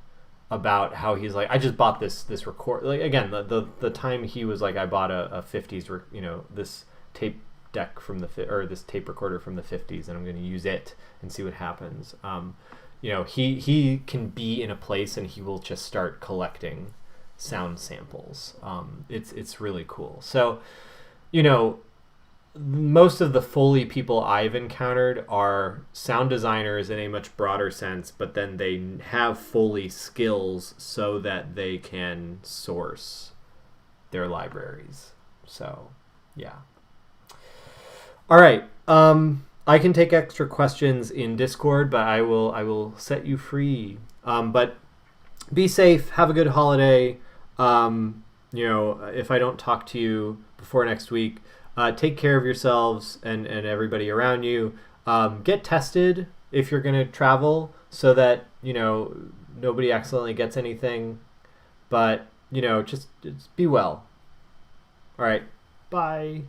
Speaker 1: about how he's like, I just bought this record, like again the time he was like, I bought a 50s you know, this tape deck from this tape recorder from the 50s, and I'm going to use it and see what happens. You know, he can be in a place and he will just start collecting sound samples. It's really cool. So, you know, most of the Foley people I've encountered are sound designers in a much broader sense, but then they have Foley skills so that they can source their libraries. So, yeah. All right. I can take extra questions in Discord, but I will set you free. But be safe. Have a good holiday. If I don't talk to you before next week, take care of yourselves and everybody around you. Get tested if you're going to travel so that, nobody accidentally gets anything. But, just be well. All right. Bye.